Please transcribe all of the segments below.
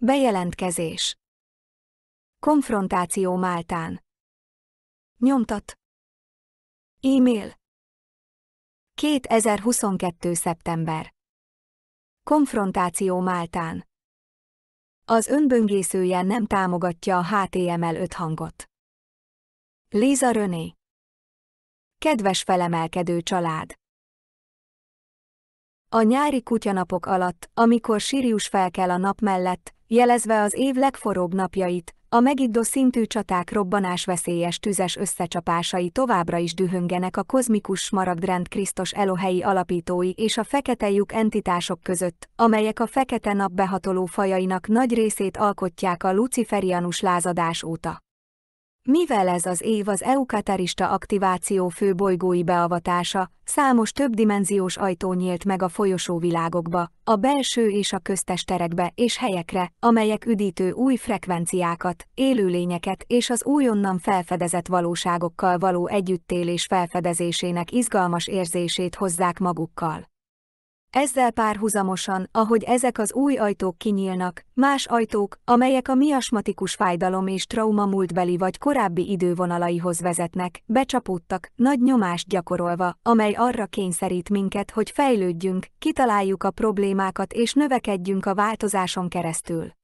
Bejelentkezés. Konfrontáció Máltán. Nyomtat. E-mail. 2022. szeptember. Konfrontáció Máltán. Az önböngészője nem támogatja a HTML5 hangot. Liza René. Kedves felemelkedő család! A nyári kutyanapok alatt, amikor Sirius felkel a nap mellett, jelezve az év legforróbb napjait, a megiddó szintű csaták robbanásveszélyes tüzes összecsapásai továbbra is dühöngenek a kozmikus smaragdrend Christos Elohei alapítói és a fekete lyuk entitások között, amelyek a fekete nap behatoló fajainak nagy részét alkotják a luciferianus lázadás óta. Mivel ez az év az eukatarista aktiváció fő bolygói beavatása, számos többdimenziós ajtó nyílt meg a folyosóvilágokba, a belső és a köztes terekbe és helyekre, amelyek üdítő új frekvenciákat, élőlényeket és az újonnan felfedezett valóságokkal való együttélés felfedezésének izgalmas érzését hozzák magukkal. Ezzel párhuzamosan, ahogy ezek az új ajtók kinyílnak, más ajtók, amelyek a miasmatikus fájdalom és trauma múltbeli vagy korábbi idővonalaihoz vezetnek, becsapódtak, nagy nyomást gyakorolva, amely arra kényszerít minket, hogy fejlődjünk, kitaláljuk a problémákat és növekedjünk a változáson keresztül.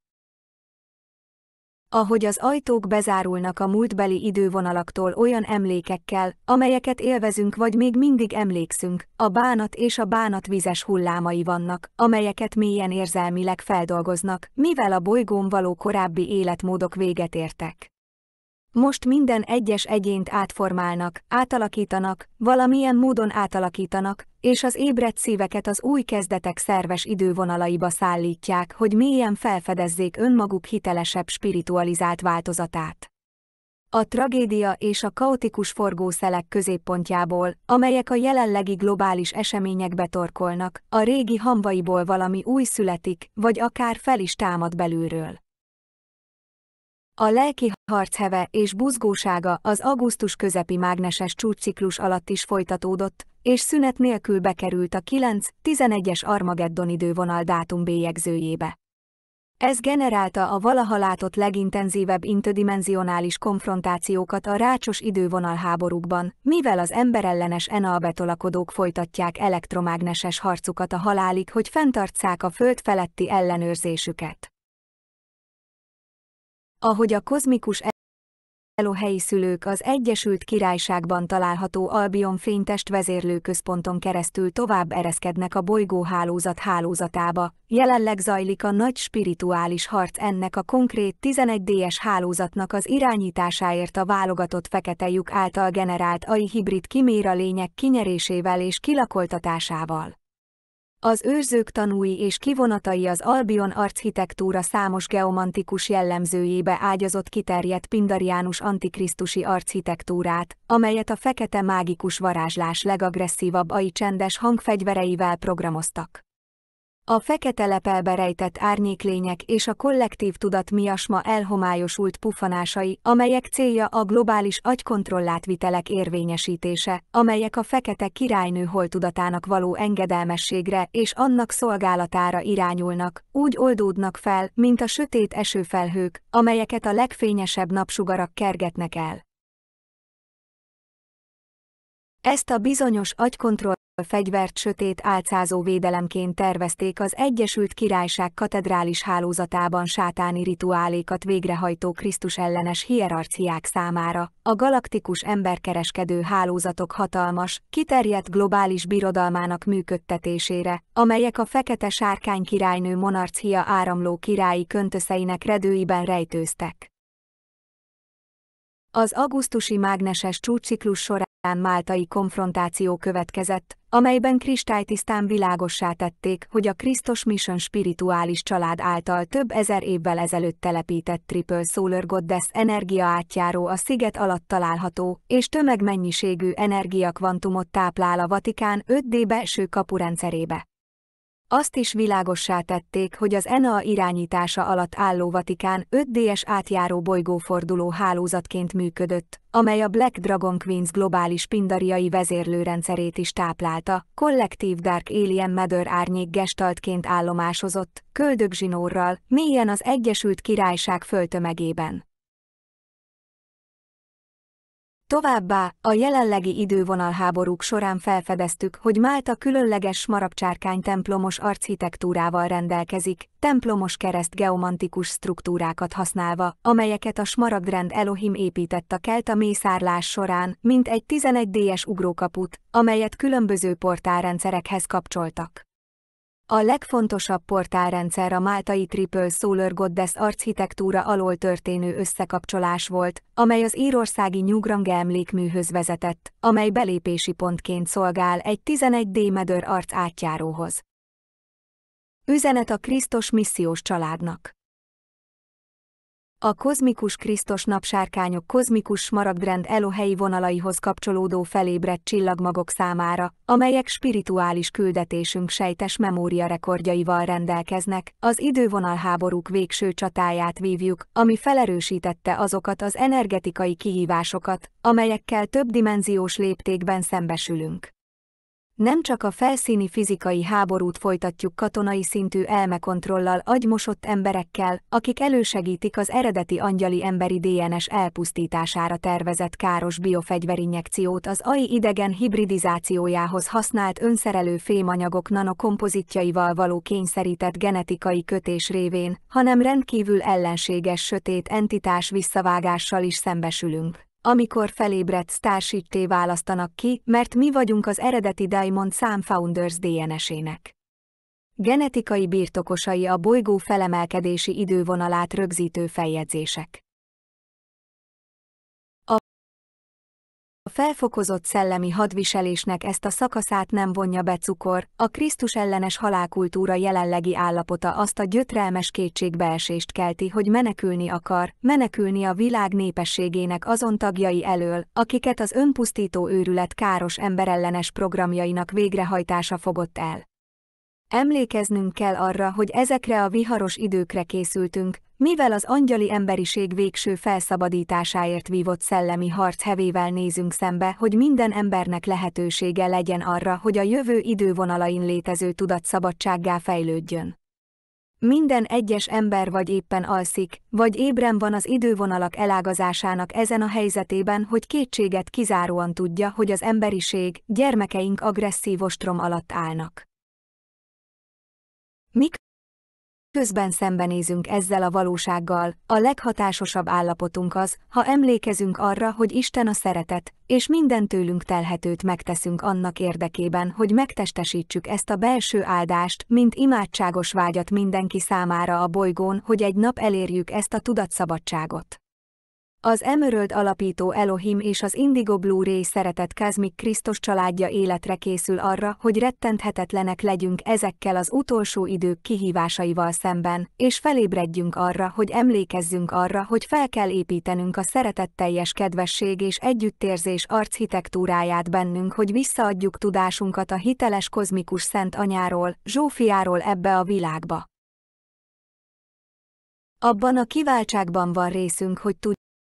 Ahogy az ajtók bezárulnak a múltbeli idővonalaktól olyan emlékekkel, amelyeket élvezünk vagy még mindig emlékszünk, a bánat és a bánat vizes hullámai vannak, amelyeket mélyen érzelmileg feldolgoznak, mivel a bolygón való korábbi életmódok véget értek. Most minden egyes egyént átformálnak, átalakítanak, valamilyen módon átalakítanak, és az ébredt szíveket az új kezdetek szerves idővonalaiba szállítják, hogy mélyen felfedezzék önmaguk hitelesebb spiritualizált változatát. A tragédia és a kaotikus forgószelek középpontjából, amelyek a jelenlegi globális eseményekbe torkolnak, a régi hamvaiból valami új születik, vagy akár fel is támad belülről. A lelki harc heve és buzgósága az augusztus közepi mágneses csúcsciklus alatt is folytatódott, és szünet nélkül bekerült a 9-11-es Armageddon idővonal dátumbélyegzőjébe. Ez generálta a valaha látott legintenzívebb interdimensionális konfrontációkat a rácsos idővonalháborúkban, mivel az emberellenes enalbetolakodók folytatják elektromágneses harcukat a halálig, hogy fenntartsák a Föld feletti ellenőrzésüket. Ahogy a kozmikus Elohei szülők az Egyesült Királyságban található Albion fénytest vezérlőközponton keresztül tovább ereszkednek a bolygóhálózat hálózatába, jelenleg zajlik a nagy spirituális harc ennek a konkrét 11D-es hálózatnak az irányításáért a válogatott fekete lyuk által generált AI hibrid kiméra lények kinyerésével és kilakoltatásával. Az őrzők tanúi és kivonatai az Albion architektúra számos geomantikus jellemzőjébe ágyazott kiterjedt pindariánus antikrisztusi architektúrát, amelyet a fekete mágikus varázslás legagresszívabb AI csendes hangfegyvereivel programoztak. A fekete lepelbe rejtett árnyéklények és a kollektív tudat miasma elhomályosult puffanásai, amelyek célja a globális agykontrollátvitelek érvényesítése, amelyek a fekete királynő holttudatának való engedelmességre és annak szolgálatára irányulnak, úgy oldódnak fel, mint a sötét esőfelhők, amelyeket a legfényesebb napsugarak kergetnek el. Ezt a bizonyos agykontroll fegyvert sötét álcázó védelemként tervezték az Egyesült Királyság katedrális hálózatában sátáni rituálékat végrehajtó Krisztus ellenes hierarchiák számára, a galaktikus emberkereskedő hálózatok hatalmas, kiterjedt globális birodalmának működtetésére, amelyek a fekete sárkány királynő monarchia áramló királyi köntöszeinek redőiben rejtőztek. Az augusztusi mágneses csúcsciklus során máltai konfrontáció következett, amelyben kristálytisztán világossá tették, hogy a Christos Mission spirituális család által több ezer évvel ezelőtt telepített Triple Solar Goddess energiaátjáró a sziget alatt található, és tömegmennyiségű energiakvantumot táplál a Vatikán 5D belső kapurendszerébe. Azt is világossá tették, hogy az ENA irányítása alatt álló Vatikán 5D-es átjáró bolygóforduló hálózatként működött, amely a Black Dragon Queens globális pindariai vezérlőrendszerét is táplálta, kollektív Dark Alien Matter árnyék gestaltként állomásozott, köldögzsinórral, mélyen az Egyesült Királyság földtömegében. Továbbá, a jelenlegi idővonalháborúk során felfedeztük, hogy Málta különleges smaragdcsárkány templomos architektúrával rendelkezik, templomos kereszt geomantikus struktúrákat használva, amelyeket a smaragdrend Elohim épített a kelta mészárlás során, mint egy 11D-es ugrókaput, amelyet különböző portálrendszerekhez kapcsoltak. A legfontosabb portálrendszer a máltai Triple Solar Goddess architektúra alól történő összekapcsolás volt, amely az írországi Nyugrange emlékműhöz vezetett, amely belépési pontként szolgál egy 11D Matter arc átjáróhoz. Üzenet a Christos missziós családnak. A kozmikus Krisztus napsárkányok kozmikus smaragdrend Elohei vonalaihoz kapcsolódó felébredt csillagmagok számára, amelyek spirituális küldetésünk sejtes memória rekordjaival rendelkeznek, az idővonalháborúk végső csatáját vívjuk, ami felerősítette azokat az energetikai kihívásokat, amelyekkel többdimenziós léptékben szembesülünk. Nem csak a felszíni fizikai háborút folytatjuk katonai szintű elmekontrollal agymosott emberekkel, akik elősegítik az eredeti angyali emberi DNS elpusztítására tervezett káros biofegyverinjekciót az AI idegen hibridizációjához használt önszerelő fémanyagok nanokompozitjaival való kényszerített genetikai kötés révén, hanem rendkívül ellenséges sötét entitás visszavágással is szembesülünk. Amikor felébredt Starship-té választanak ki, mert mi vagyunk az eredeti Diamond Sun Founders DNS-ének genetikai birtokosai a bolygó felemelkedési idővonalát rögzítő feljegyzések. A felfokozott szellemi hadviselésnek ezt a szakaszát nem vonja be cukor, a Krisztus ellenes halálkultúra jelenlegi állapota azt a gyötrelmes kétségbeesést kelti, hogy menekülni akar, menekülni a világ népességének azon tagjai elől, akiket az önpusztító őrület káros emberellenes programjainak végrehajtása fogott el. Emlékeznünk kell arra, hogy ezekre a viharos időkre készültünk, mivel az angyali emberiség végső felszabadításáért vívott szellemi harc hevével nézünk szembe, hogy minden embernek lehetősége legyen arra, hogy a jövő idővonalain létező tudat szabadsággá fejlődjön. Minden egyes ember vagy éppen alszik, vagy ébren van az idővonalak elágazásának ezen a helyzetében, hogy kétséget kizáróan tudja, hogy az emberiség, gyermekeink agresszív ostrom alatt állnak. Miközben szembenézünk ezzel a valósággal, a leghatásosabb állapotunk az, ha emlékezünk arra, hogy Isten a szeretet, és minden tőlünk telhetőt megteszünk annak érdekében, hogy megtestesítsük ezt a belső áldást, mint imádságos vágyat mindenki számára a bolygón, hogy egy nap elérjük ezt a tudatszabadságot. Az Emerald alapító Elohim és az Indigo Blu-ray szeretett Cosmic Krisztus családja életre készül arra, hogy rettenthetetlenek legyünk ezekkel az utolsó idők kihívásaival szemben, és felébredjünk arra, hogy emlékezzünk arra, hogy fel kell építenünk a szeretetteljes kedvesség és együttérzés architektúráját bennünk, hogy visszaadjuk tudásunkat a hiteles kozmikus Szent Anyáról, Zsófiáról ebbe a világba. Abban a kiváltságban van részünk, hogy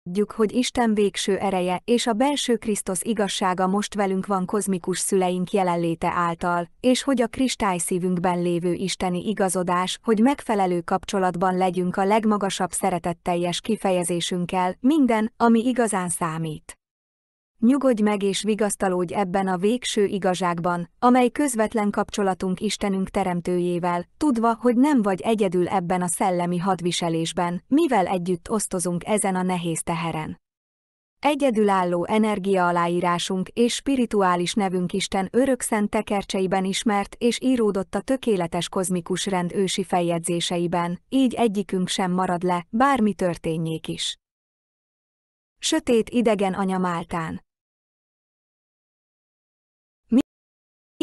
tudjuk, hogy Isten végső ereje és a belső Krisztus igazsága most velünk van kozmikus szüleink jelenléte által, és hogy a kristályszívünkben lévő isteni igazodás, hogy megfelelő kapcsolatban legyünk a legmagasabb szeretetteljes kifejezésünkkel, minden, ami igazán számít. Nyugodj meg és vigasztalódj ebben a végső igazságban, amely közvetlen kapcsolatunk Istenünk teremtőjével, tudva, hogy nem vagy egyedül ebben a szellemi hadviselésben, mivel együtt osztozunk ezen a nehéz teheren. Egyedülálló energiaaláírásunk és spirituális nevünk Isten örökszent tekercseiben ismert és íródott a tökéletes kozmikus rend ősi feljegyzéseiben, így egyikünk sem marad le, bármi történjék is. Sötét idegen anya Máltán.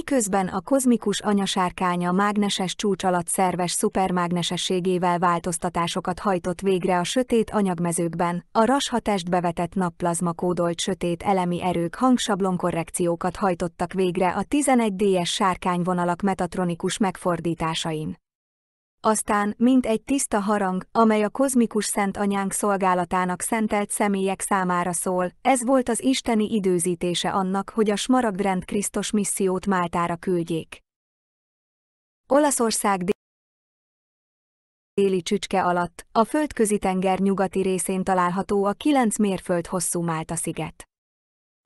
miközben a kozmikus anyasárkány a mágneses csúcs alatt szerves szupermágnesességével változtatásokat hajtott végre a sötét anyagmezőkben, a rasha testbe vetett napplazma kódolt sötét elemi erők hangsablonkorrekciókat hajtottak végre a 11D-es sárkányvonalak metatronikus megfordításain. Aztán, mint egy tiszta harang, amely a kozmikus Szent Anyánk szolgálatának szentelt személyek számára szól, ez volt az isteni időzítése annak, hogy a smaragdrend Christos missziót Máltára küldjék. Olaszország déli csücske alatt, a Földközi-tenger nyugati részén található a 9 mérföld hosszú Málta-sziget.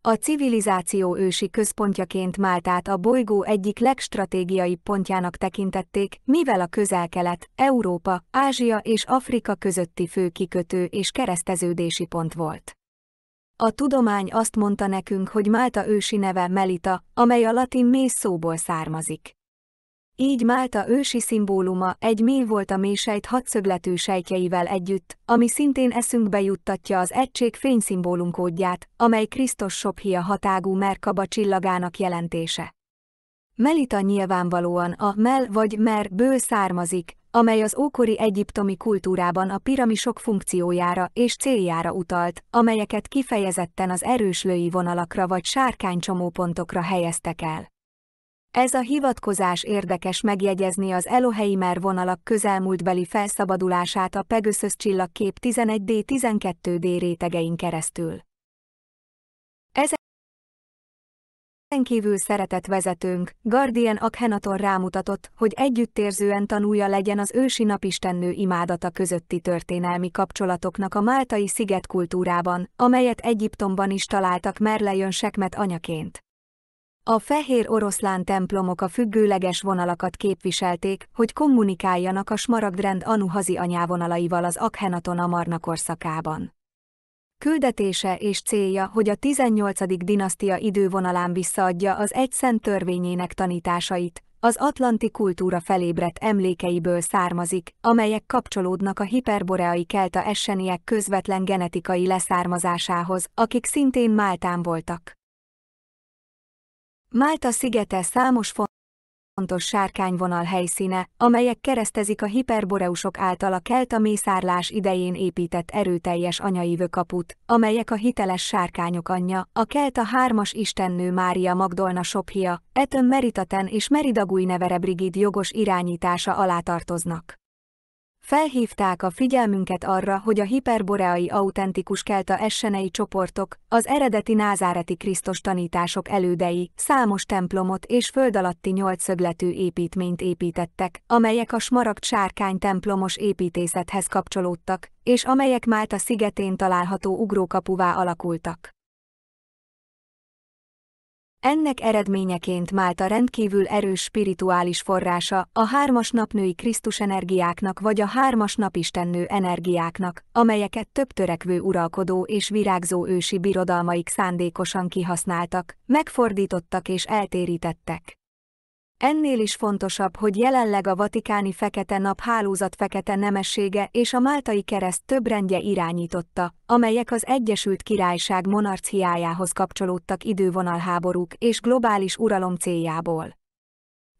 A civilizáció ősi központjaként Máltát a bolygó egyik legstratégiaibb pontjának tekintették, mivel a Közel-Kelet, Európa, Ázsia és Afrika közötti fő kikötő és kereszteződési pont volt. A tudomány azt mondta nekünk, hogy Málta ősi neve Melita, amely a latin méz szóból származik. Így Málta ősi szimbóluma egy mély volt a mélysejt hatszögletű sejtjeivel együtt, ami szintén eszünkbe juttatja az egység fényszimbólum-kódját, amely Christos Sophia hatágú Merkaba csillagának jelentése. Melita nyilvánvalóan a mel vagy mer-ből származik, amely az ókori egyiptomi kultúrában a piramisok funkciójára és céljára utalt, amelyeket kifejezetten az erős löi vonalakra vagy sárkánycsomópontokra helyeztek el. Ez a hivatkozás érdekes megjegyezni az Elohei Mer vonalak közelmúltbeli felszabadulását a Pegasus csillagkép 11D-12D rétegein keresztül. Ezen kívül szeretett vezetőnk, Guardian Akhenaton rámutatott, hogy együttérzően tanúja legyen az ősi napistennő imádata közötti történelmi kapcsolatoknak a Máltai-sziget kultúrában, amelyet Egyiptomban is találtak Merlejön Sekmet anyaként. A fehér oroszlán templomok a függőleges vonalakat képviselték, hogy kommunikáljanak a smaragdrend anuhazi anyávonalaival az Akhenaton Amarna korszakában. Küldetése és célja, hogy a 18. dinasztia idővonalán visszaadja az egy szent törvényének tanításait, az atlanti kultúra felébredt emlékeiből származik, amelyek kapcsolódnak a hiperboreai kelta esseniek közvetlen genetikai leszármazásához, akik szintén Máltán voltak. Málta szigete számos fontos sárkányvonal helyszíne, amelyek keresztezik a hiperboreusok által a kelta mészárlás idején épített erőteljes anyaívő kaput, amelyek a hiteles sárkányok anyja, a kelta hármas istennő Mária Magdolna Sophia, Etön Meritaten és Meridagui Nevere Brigid jogos irányítása alá tartoznak. Felhívták a figyelmünket arra, hogy a hiperboreai autentikus kelta essenei csoportok, az eredeti názáreti Krisztus tanítások elődei, számos templomot és föld alatti nyolcszögletű építményt építettek, amelyek a smaragd sárkány templomos építészethez kapcsolódtak, és amelyek Málta szigetén található ugrókapuvá alakultak. Ennek eredményeként Málta rendkívül erős spirituális forrása, a hármas napnői Krisztus energiáknak vagy a hármas napistennő energiáknak, amelyeket több törekvő uralkodó és virágzó ősi birodalmaik szándékosan kihasználtak, megfordítottak és eltérítettek. Ennél is fontosabb, hogy jelenleg a vatikáni fekete nap hálózat fekete nemessége és a máltai kereszt több rendje irányította, amelyek az Egyesült Királyság monarchiájához kapcsolódtak idővonalháborúk és globális uralom céljából.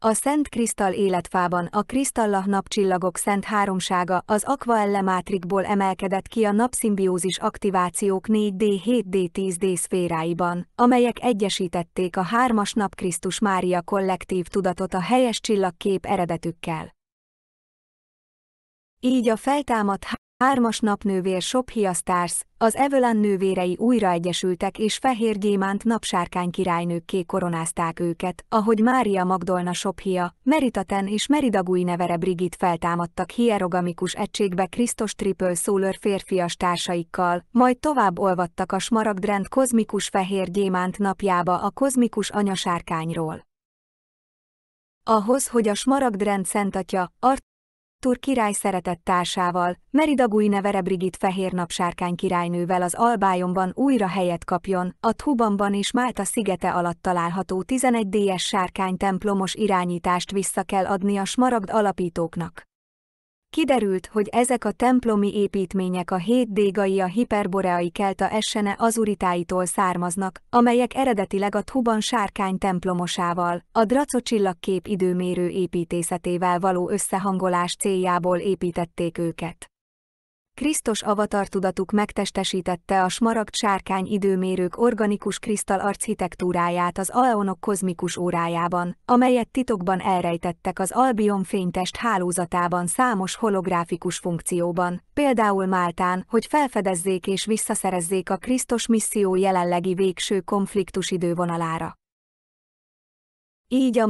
A Szent Krisztall életfában a Kristallah napcsillagok szent háromsága az Aquaelle mátrikból emelkedett ki a napszimbiózis aktivációk 4D, 7D, 10D szféráiban, amelyek egyesítették a hármas nap Krisztus Mária kollektív tudatot a helyes csillagkép eredetükkel. Így a feltámadt hármas napnővér Sophia Stars, az Evelyn nővérei újra egyesültek és fehér gyémánt napsárkány királynőkké koronázták őket, ahogy Mária Magdolna Sophia, Meritaten és Meridagui Nevere Brigid feltámadtak hierogamikus egységbe Krisztus Triple Solar férfias társaikkal, majd tovább olvadtak a smaragdrend kozmikus fehér gyémánt napjába a kozmikus anyasárkányról. Ahhoz, hogy a smaragdrend szentatya, Artur király szeretett társával, Meridagui Nevere Brigid fehér napsárkány királynővel az albályomban újra helyet kapjon, a Thubanban és Málta szigete alatt található 11D-es sárkány templomos irányítást vissza kell adni a smaragd alapítóknak. Kiderült, hogy ezek a templomi építmények a 7D Gaia hiperboreai kelta essene azuritáitól származnak, amelyek eredetileg a Thuban sárkány templomosával, a Draco csillagkép időmérő építészetével való összehangolás céljából építették őket. Christos avatartudatuk megtestesítette a smaragd sárkány időmérők organikus krisztall architektúráját az Aeonok kozmikus órájában, amelyet titokban elrejtettek az Albion fénytest hálózatában számos holográfikus funkcióban, például Máltán, hogy felfedezzék és visszaszerezzék a Christos misszió jelenlegi végső konfliktus idővonalára. Így a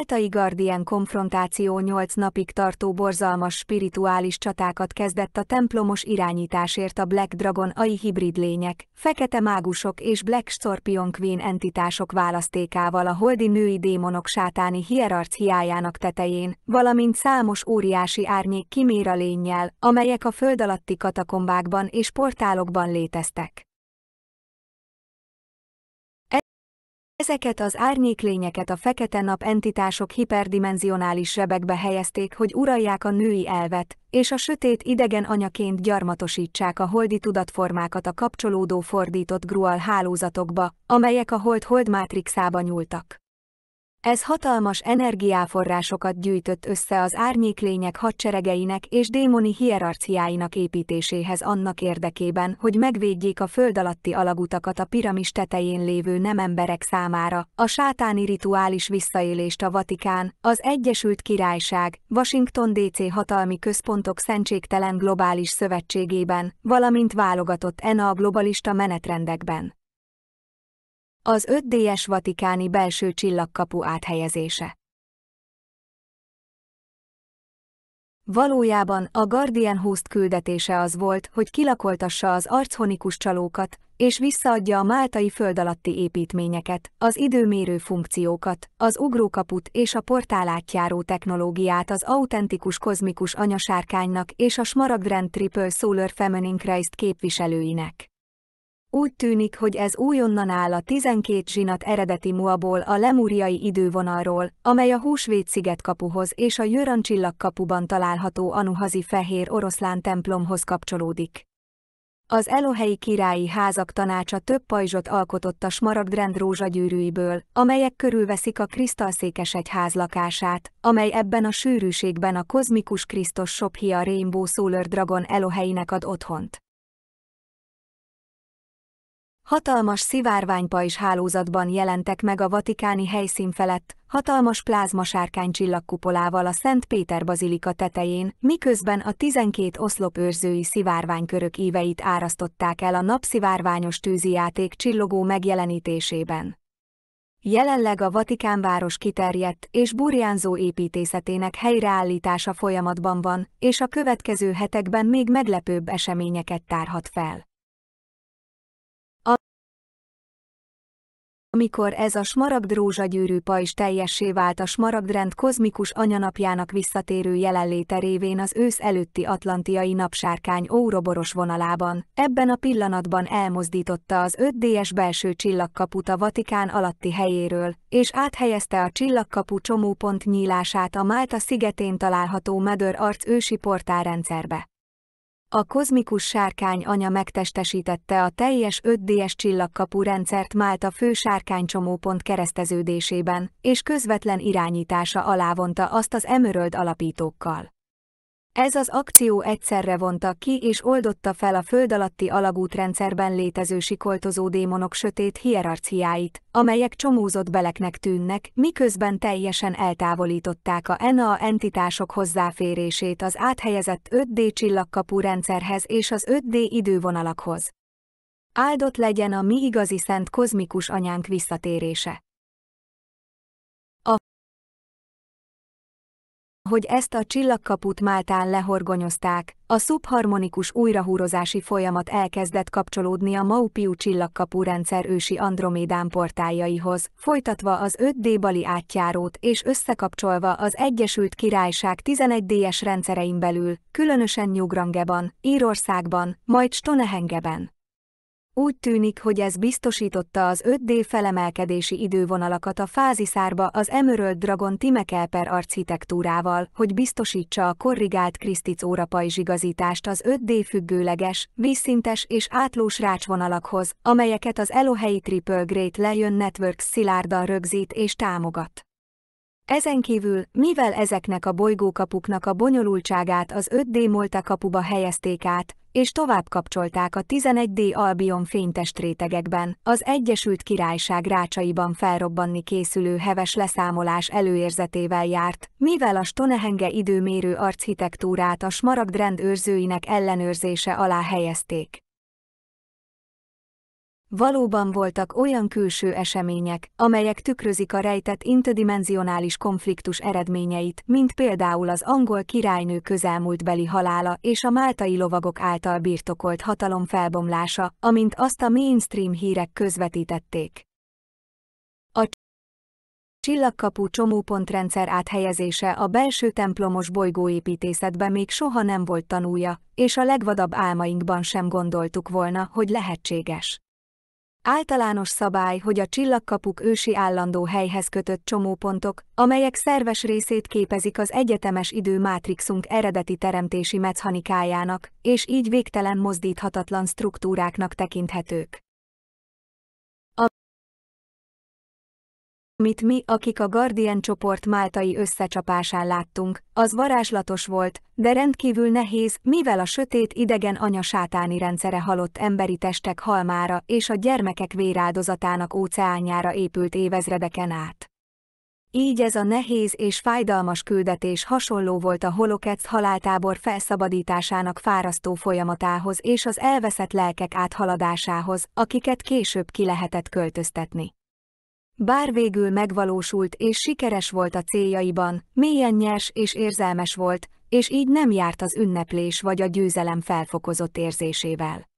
Máltai Guardian Konfrontáció 8 napig tartó borzalmas spirituális csatákat kezdett a templomos irányításért a Black Dragon AI hibrid lények, fekete mágusok és Black Scorpion Queen entitások választékával a holdi női démonok sátáni hierarchiájának tetején, valamint számos óriási árnyék kiméra lénnyel, amelyek a föld alatti katakombákban és portálokban léteztek. Ezeket az árnyéklényeket a fekete nap entitások hiperdimensionális zsebekbe helyezték, hogy uralják a női elvet, és a sötét idegen anyaként gyarmatosítsák a holdi tudatformákat a kapcsolódó fordított grual hálózatokba, amelyek a hold mátrixába nyúltak. Ez hatalmas energiáforrásokat gyűjtött össze az árnyéklények hadseregeinek és démoni hierarchiáinak építéséhez annak érdekében, hogy megvédjék a föld alatti alagutakat a piramis tetején lévő nememberek számára, a sátáni rituális visszaélést a Vatikán, az Egyesült Királyság, Washington DC hatalmi központok szentségtelen globális szövetségében, valamint válogatott a globalista menetrendekben. Az 5D-es vatikáni belső csillagkapu áthelyezése. Valójában a Guardian Host küldetése az volt, hogy kilakoltassa az archonikus csalókat, és visszaadja a máltai föld alatti építményeket, az időmérő funkciókat, az ugrókaput és a portálátjáró technológiát az autentikus kozmikus anyasárkánynak és a smaragdrend Triple Solar Feminine Christ képviselőinek. Úgy tűnik, hogy ez újonnan áll a 12 zsinat eredeti muaból a lemúriai idővonalról, amely a Húsvét-sziget kapuhoz és a Jöran csillagkapuban található anuhazi fehér oroszlán templomhoz kapcsolódik. Az Elohei királyi házak tanácsa több pajzsot alkotott a smaragdrend rózsagyűrűiből, amelyek körülveszik a krisztálszékes egyház lakását, amely ebben a sűrűségben a kozmikus Christos Sophia Rainbow Solar Dragon Eloheinek ad otthont. Hatalmas szivárványpajzs hálózatban jelentek meg a vatikáni helyszín felett, hatalmas plázmasárkány csillagkupolával a Szent Péter bazilika tetején, miközben a 12 oszlop őrzői szivárványkörök íveit árasztották el a napszivárványos tűzijáték csillogó megjelenítésében. Jelenleg a Vatikánváros kiterjedt és burjánzó építészetének helyreállítása folyamatban van, és a következő hetekben még meglepőbb eseményeket tárhat fel. Amikor ez a smaragd rózsagyűrű pajzs teljessé vált a smaragdrend kozmikus anyanapjának visszatérő jelenléte révén az ősz előtti atlantiai napsárkány óroboros vonalában, ebben a pillanatban elmozdította az 5D-es belső csillagkaput a Vatikán alatti helyéről, és áthelyezte a csillagkapu csomópont nyílását a Málta-szigetén található Mother Arts ősi portálrendszerbe. A kozmikus sárkány anya megtestesítette a teljes 5D-es csillagkapu rendszert Málta fő sárkánycsomópont kereszteződésében, és közvetlen irányítása alá vonta azt az Emerald alapítókkal. Ez az akció egyszerre vonta ki és oldotta fel a föld alatti alagútrendszerben létező sikoltozó démonok sötét hierarchiáit, amelyek csomózott beleknek tűnnek, miközben teljesen eltávolították a entitások hozzáférését az áthelyezett 5D csillagkapu rendszerhez és az 5D idővonalakhoz. Áldott legyen a mi igazi szent kozmikus anyánk visszatérése. Hogy ezt a csillagkaput Máltán lehorgonyozták, a szubharmonikus újrahúrozási folyamat elkezdett kapcsolódni a Maupiu csillagkapu rendszer ősi Andromédán portáljaihoz, folytatva az 5D bali átjárót és összekapcsolva az Egyesült Királyság 11D-es rendszerein belül, különösen Newgrangeban, Írországban, majd Stonehenge-ben. Úgy tűnik, hogy ez biztosította az 5D felemelkedési idővonalakat a fáziszárba az Emerald Dragon Timekelper architektúrával, hogy biztosítsa a korrigált Krisztic órapajzsigazítást az 5D függőleges, vízszintes és átlós rácsvonalakhoz, amelyeket az Elohei Triple Great Lion Networks szilárdan rögzít és támogat. Ezen kívül, mivel ezeknek a bolygókapuknak a bonyolultságát az 5D Malta kapuba helyezték át, és tovább kapcsolták a 11D Albion fénytestrétegekben, az Egyesült Királyság rácsaiban felrobbanni készülő heves leszámolás előérzetével járt, mivel a Stonehenge időmérő architektúrát a smaragdrend őrzőinek ellenőrzése alá helyezték. Valóban voltak olyan külső események, amelyek tükrözik a rejtett interdimensionális konfliktus eredményeit, mint például az angol királynő közelmúltbeli halála és a máltai lovagok által birtokolt hatalom felbomlása, amint azt a mainstream hírek közvetítették. A csillagkapu csomópontrendszer áthelyezése a belső templomos bolygóépítészetbe még soha nem volt tanúja, és a legvadabb álmainkban sem gondoltuk volna, hogy lehetséges. Általános szabály, hogy a csillagkapuk ősi állandó helyhez kötött csomópontok, amelyek szerves részét képezik az egyetemes időmátrixunk eredeti teremtési mechanikájának, és így végtelen mozdíthatatlan struktúráknak tekinthetők. Amit mi, akik a Guardian csoport máltai összecsapásán láttunk, az varázslatos volt, de rendkívül nehéz, mivel a sötét idegen anya sátáni rendszere halott emberi testek halmára és a gyermekek véráldozatának óceánjára épült évezredeken át. Így ez a nehéz és fájdalmas küldetés hasonló volt a Holocaust haláltábor felszabadításának fárasztó folyamatához és az elveszett lelkek áthaladásához, akiket később ki lehetett költöztetni. Bár végül megvalósult és sikeres volt a céljaiban, mélyen nyers és érzelmes volt, és így nem járt az ünneplés vagy a győzelem felfokozott érzésével.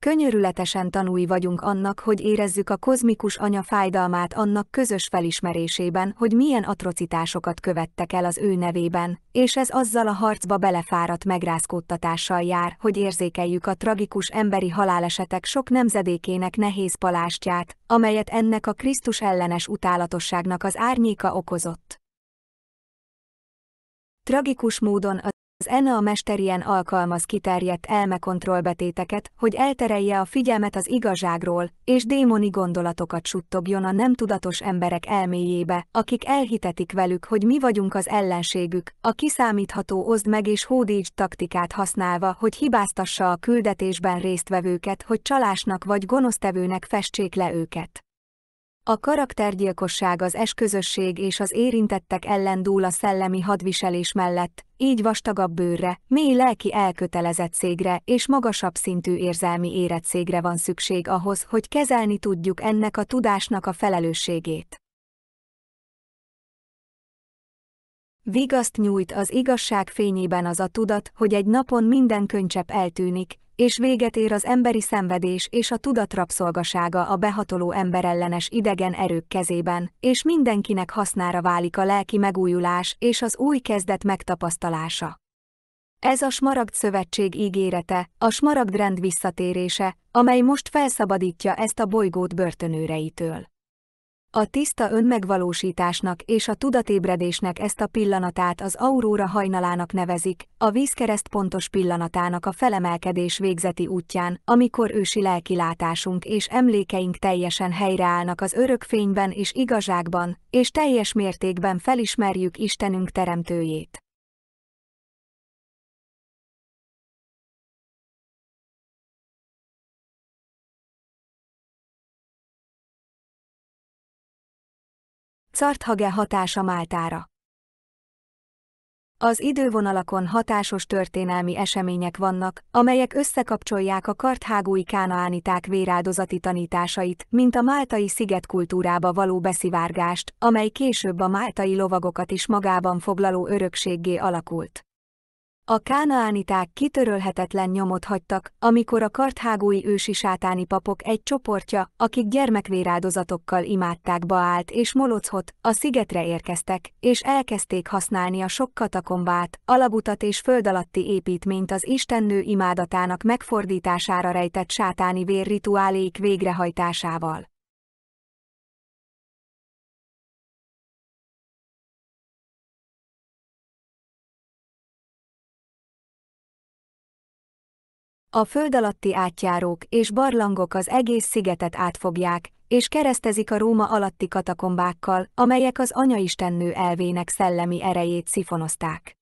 Könyörületesen tanúi vagyunk annak, hogy érezzük a kozmikus anya fájdalmát annak közös felismerésében, hogy milyen atrocitásokat követtek el az ő nevében, és ez azzal a harcba belefáradt megrázkódtatással jár, hogy érzékeljük a tragikus emberi halálesetek sok nemzedékének nehéz palástját, amelyet ennek a Krisztus ellenes utálatosságnak az árnyéka okozott. Tragikus módon az ENA mesterien alkalmaz kiterjedt elmekontrollbetéteket, hogy elterelje a figyelmet az igazságról, és démoni gondolatokat suttogjon a nem tudatos emberek elméjébe, akik elhitetik velük, hogy mi vagyunk az ellenségük, a kiszámítható oszd meg és hódítsd taktikát használva, hogy hibáztassa a küldetésben résztvevőket, hogy csalásnak vagy gonosztevőnek festsék le őket. A karaktergyilkosság az esközösség és az érintettek ellen dúl a szellemi hadviselés mellett, így vastagabb bőrre, mély lelki elkötelezettségre és magasabb szintű érzelmi érettségre van szükség ahhoz, hogy kezelni tudjuk ennek a tudásnak a felelősségét. Vigaszt nyújt az igazság fényében az a tudat, hogy egy napon minden könycsepp eltűnik, és véget ér az emberi szenvedés és a tudat rabszolgasága a behatoló emberellenes idegen erők kezében, és mindenkinek hasznára válik a lelki megújulás és az új kezdet megtapasztalása. Ez a Smaragd Szövetség ígérete, a smaragdrend visszatérése, amely most felszabadítja ezt a bolygót börtönőreitől. A tiszta önmegvalósításnak és a tudatébredésnek ezt a pillanatát az auróra hajnalának nevezik, a vízkereszt pontos pillanatának a felemelkedés végzeti útján, amikor ősi lelkilátásunk és emlékeink teljesen helyreállnak az örök fényben és igazságban, és teljes mértékben felismerjük Istenünk teremtőjét. Carthage hatása Máltára. Az idővonalakon hatásos történelmi események vannak, amelyek összekapcsolják a karthágói kánaániták véráldozati tanításait, mint a Máltai-sziget kultúrába való beszivárgást, amely később a máltai lovagokat is magában foglaló örökséggé alakult. A kánaániták kitörölhetetlen nyomot hagytak, amikor a karthágói ősi sátáni papok egy csoportja, akik gyermekvéráldozatokkal imádták Baált és Molocot, a szigetre érkeztek, és elkezdték használni a sok katakombát, alagutat és föld alatti építményt az istennő imádatának megfordítására rejtett sátáni vérrituáléik végrehajtásával. A föld alatti átjárók és barlangok az egész szigetet átfogják, és keresztezik a Róma alatti katakombákkal, amelyek az anyaistennő elvének szellemi erejét szifonozták.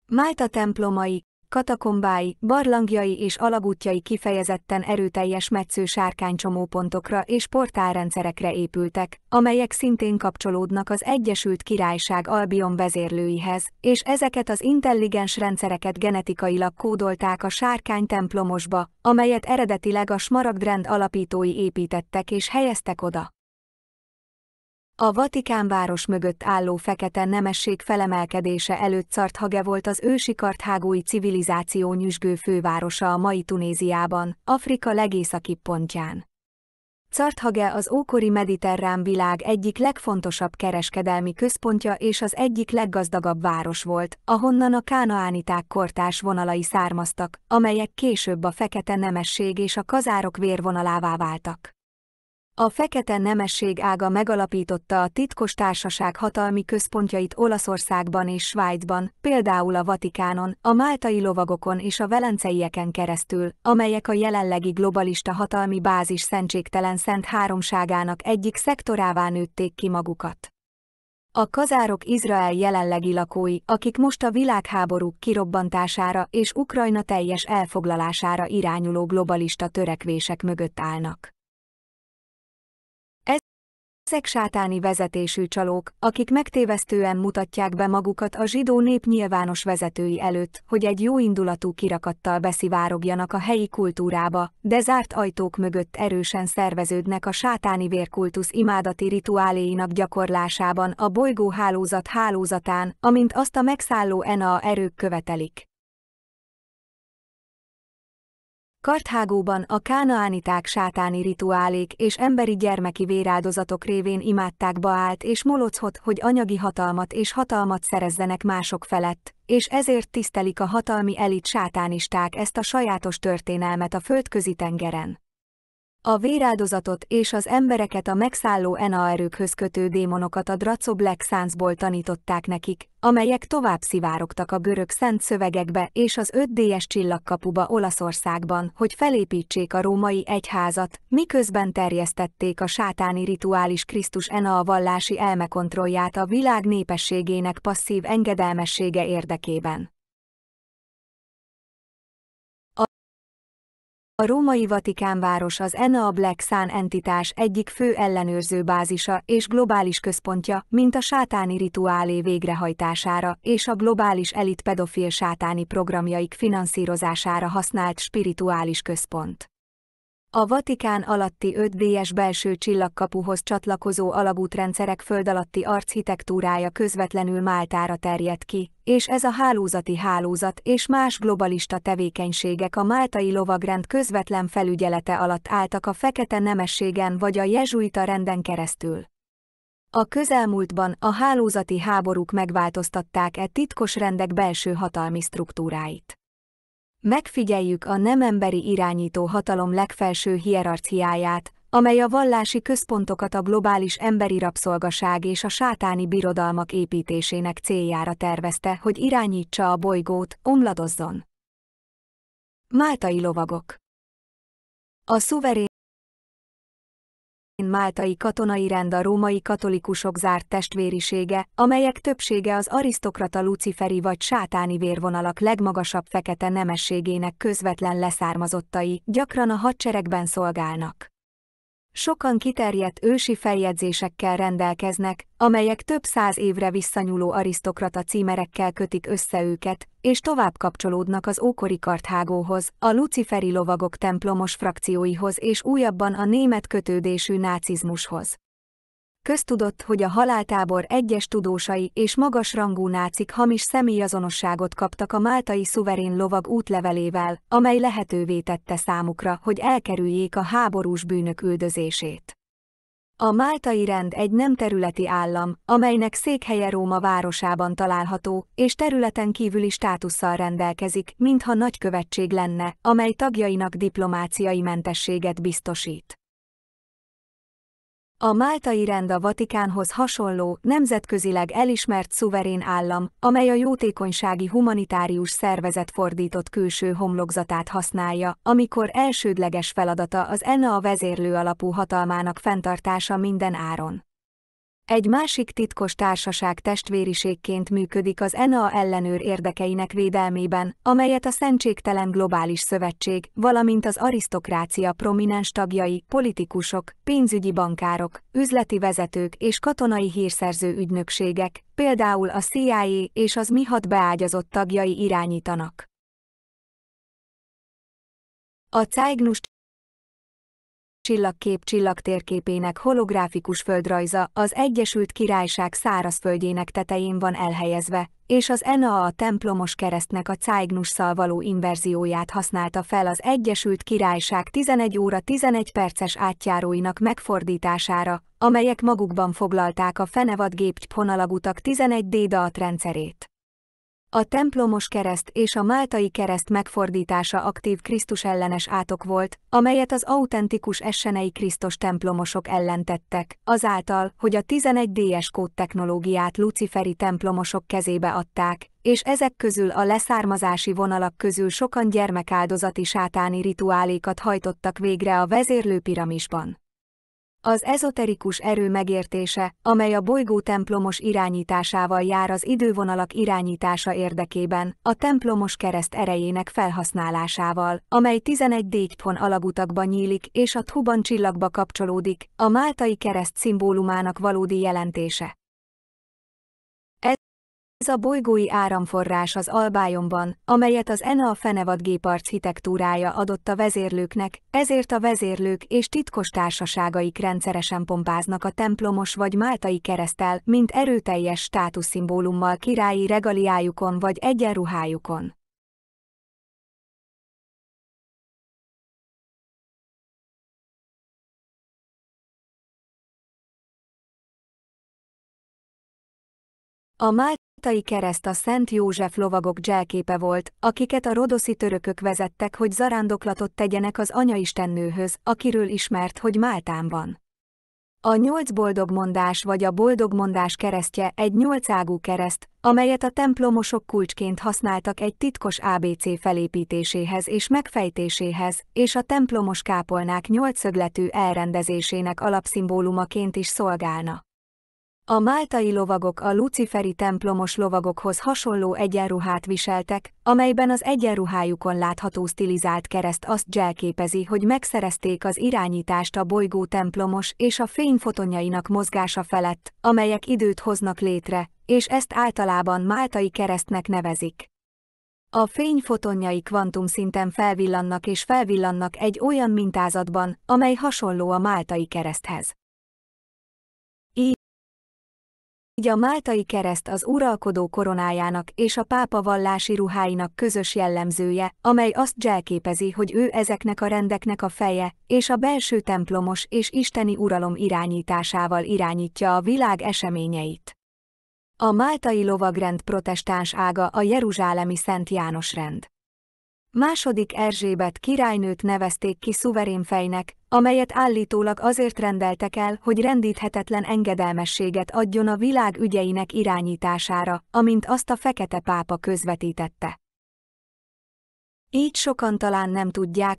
Málta templomai, katakombái, barlangjai és alagútjai kifejezetten erőteljes metsző sárkánycsomópontokra és portálrendszerekre épültek, amelyek szintén kapcsolódnak az Egyesült Királyság Albion vezérlőihez, és ezeket az intelligens rendszereket genetikailag kódolták a sárkány templomosba, amelyet eredetileg a smaragdrend alapítói építettek és helyeztek oda. A Vatikánváros mögött álló fekete nemesség felemelkedése előtt Carthage volt az ősi karthágói civilizáció nyüzsgő fővárosa a mai Tunéziában, Afrika legészakibb pontján. Carthage az ókori mediterrán világ egyik legfontosabb kereskedelmi központja és az egyik leggazdagabb város volt, ahonnan a kánaániták kortárs vonalai származtak, amelyek később a fekete nemesség és a kazárok vérvonalává váltak. A fekete nemesség ága megalapította a titkos társaság hatalmi központjait Olaszországban és Svájcban, például a Vatikánon, a máltai lovagokon és a velenceieken keresztül, amelyek a jelenlegi globalista hatalmi bázis szentségtelen szent háromságának egyik szektorává nőtték ki magukat. A kazárok Izrael jelenlegi lakói, akik most a világháborúk kirobbantására és Ukrajna teljes elfoglalására irányuló globalista törekvések mögött állnak. Ezek sátáni vezetésű csalók, akik megtévesztően mutatják be magukat a zsidó nép nyilvános vezetői előtt, hogy egy jóindulatú kirakattal beszivárogjanak a helyi kultúrába, de zárt ajtók mögött erősen szerveződnek a sátáni vérkultusz imádati rituáléinak gyakorlásában a bolygó hálózatán, amint azt a megszálló ENA erők követelik. Karthágóban a kánaániták sátáni rituálék és emberi gyermeki véráldozatok révén imádták Baált és Molocot, hogy anyagi hatalmat és hatalmat szerezzenek mások felett, és ezért tisztelik a hatalmi elit sátánisták ezt a sajátos történelmet a Földközi-tengeren. A véráldozatot és az embereket a megszálló ENA erőkhöz kötő démonokat a Draco Black Sunsból tanították nekik, amelyek tovább szivárogtak a görög szent szövegekbe és az 5D-es csillagkapuba Olaszországban, hogy felépítsék a római egyházat, miközben terjesztették a sátáni rituális Krisztus ENA a vallási elmekontrollját a világ népességének passzív engedelmessége érdekében. A római Vatikánváros az ENA Black Sun entitás egyik fő ellenőrző bázisa és globális központja, mint a sátáni rituálé végrehajtására és a globális elit pedofil sátáni programjaik finanszírozására használt spirituális központ. A Vatikán alatti 5D-es belső csillagkapuhoz csatlakozó alagútrendszerek föld alatti architektúrája közvetlenül Máltára terjed ki, és ez a hálózati hálózat és más globalista tevékenységek a máltai lovagrend közvetlen felügyelete alatt álltak a fekete nemességen vagy a jezsuita renden keresztül. A közelmúltban a hálózati háborúk megváltoztatták e titkos rendek belső hatalmi struktúráit. Megfigyeljük a nem emberi irányító hatalom legfelső hierarchiáját, amely a vallási központokat a globális emberi rabszolgaság és a sátáni birodalmak építésének céljára tervezte, hogy irányítsa a bolygót, omladozzon. Máltai lovagok. A szuverén máltai katonai rend a római katolikusok zárt testvérisége, amelyek többsége az arisztokrata luciferi vagy sátáni vérvonalak legmagasabb fekete nemességének közvetlen leszármazottai, gyakran a hadseregben szolgálnak. Sokan kiterjedt ősi feljegyzésekkel rendelkeznek, amelyek több száz évre visszanyúló arisztokrata címerekkel kötik össze őket, és tovább kapcsolódnak az ókori Karthágóhoz, a luciferi lovagok templomos frakcióihoz és újabban a német kötődésű nácizmushoz. Köztudott, hogy a haláltábor egyes tudósai és magasrangú nácik hamis személyazonosságot kaptak a máltai szuverén lovag útlevelével, amely lehetővé tette számukra, hogy elkerüljék a háborús bűnök üldözését. A máltai rend egy nem területi állam, amelynek székhelye Róma városában található, és területen kívüli státusszal rendelkezik, mintha nagykövetség lenne, amely tagjainak diplomáciai mentességet biztosít. A máltai rend a Vatikánhoz hasonló, nemzetközileg elismert szuverén állam, amely a jótékonysági humanitárius szervezet fordított külső homlokzatát használja, amikor elsődleges feladata az a vezérlő alapú hatalmának fenntartása minden áron. Egy másik titkos társaság testvériségként működik az ellenőr érdekeinek védelmében, amelyet a Szentségtelen Globális Szövetség, valamint az arisztokrácia prominens tagjai, politikusok, pénzügyi bankárok, üzleti vezetők és katonai hírszerző ügynökségek, például a CIA és az MI6 beágyazott tagjai irányítanak. A Cygnus csillagkép csillagtérképének holográfikus földrajza az Egyesült Királyság szárazföldjének tetején van elhelyezve, és az a templomos keresztnek a Cygnusszal való inverzióját használta fel az Egyesült Királyság 11 óra 11 perces átjáróinak megfordítására, amelyek magukban foglalták a fenevadgép vonalagutak 11D DAAT rendszerét. A templomos kereszt és a máltai kereszt megfordítása aktív Krisztus ellenes átok volt, amelyet az autentikus essenei Krisztus templomosok ellen tettek, azáltal, hogy a 11DS kódtechnológiát luciferi templomosok kezébe adták, és ezek közül a leszármazási vonalak közül sokan gyermekáldozati sátáni rituálékat hajtottak végre a vezérlő piramisban. Az ezoterikus erő megértése, amely a bolygó templomos irányításával jár az idővonalak irányítása érdekében, a templomos kereszt erejének felhasználásával, amely 11D alagutakban nyílik és a Thuban csillagba kapcsolódik, a máltai kereszt szimbólumának valódi jelentése. Ez a bolygói áramforrás az albályomban, amelyet az a fenevadgép architektúrája adott a vezérlőknek, ezért a vezérlők és titkos társaságaik rendszeresen pompáznak a templomos vagy máltai kereszttel, mint erőteljes státuszszimbólummal királyi regaliájukon vagy egyenruhájukon. A máltai kereszt a Szent József lovagok dzselképe volt, akiket a rodoszi törökök vezettek, hogy zarándoklatot tegyenek az anyaistennőhöz, akiről ismert, hogy Máltán van. A 8 boldogmondás vagy a boldogmondás keresztje egy 8-ágú kereszt, amelyet a templomosok kulcsként használtak egy titkos ABC felépítéséhez és megfejtéséhez, és a templomos kápolnák 8-szögletű elrendezésének alapszimbólumaként is szolgálna. A máltai lovagok a luciferi templomos lovagokhoz hasonló egyenruhát viseltek, amelyben az egyenruhájukon látható stilizált kereszt azt jelképezi, hogy megszerezték az irányítást a bolygó templomos és a fény fotonjainak mozgása felett, amelyek időt hoznak létre, és ezt általában máltai keresztnek nevezik. A fény fotonjai kvantumszinten felvillannak és felvillannak egy olyan mintázatban, amely hasonló a máltai kereszthez. Így a máltai kereszt az uralkodó koronájának és a pápa vallási ruháinak közös jellemzője, amely azt jelképezi, hogy ő ezeknek a rendeknek a feje, és a belső templomos és isteni uralom irányításával irányítja a világ eseményeit. A máltai lovagrend protestáns ága a jeruzsálemi Szent János rend. II. Erzsébet királynőt nevezték ki szuverén fejnek, amelyet állítólag azért rendeltek el, hogy rendíthetetlen engedelmességet adjon a világ ügyeinek irányítására, amint azt a fekete pápa közvetítette. Így sokan talán nem tudják,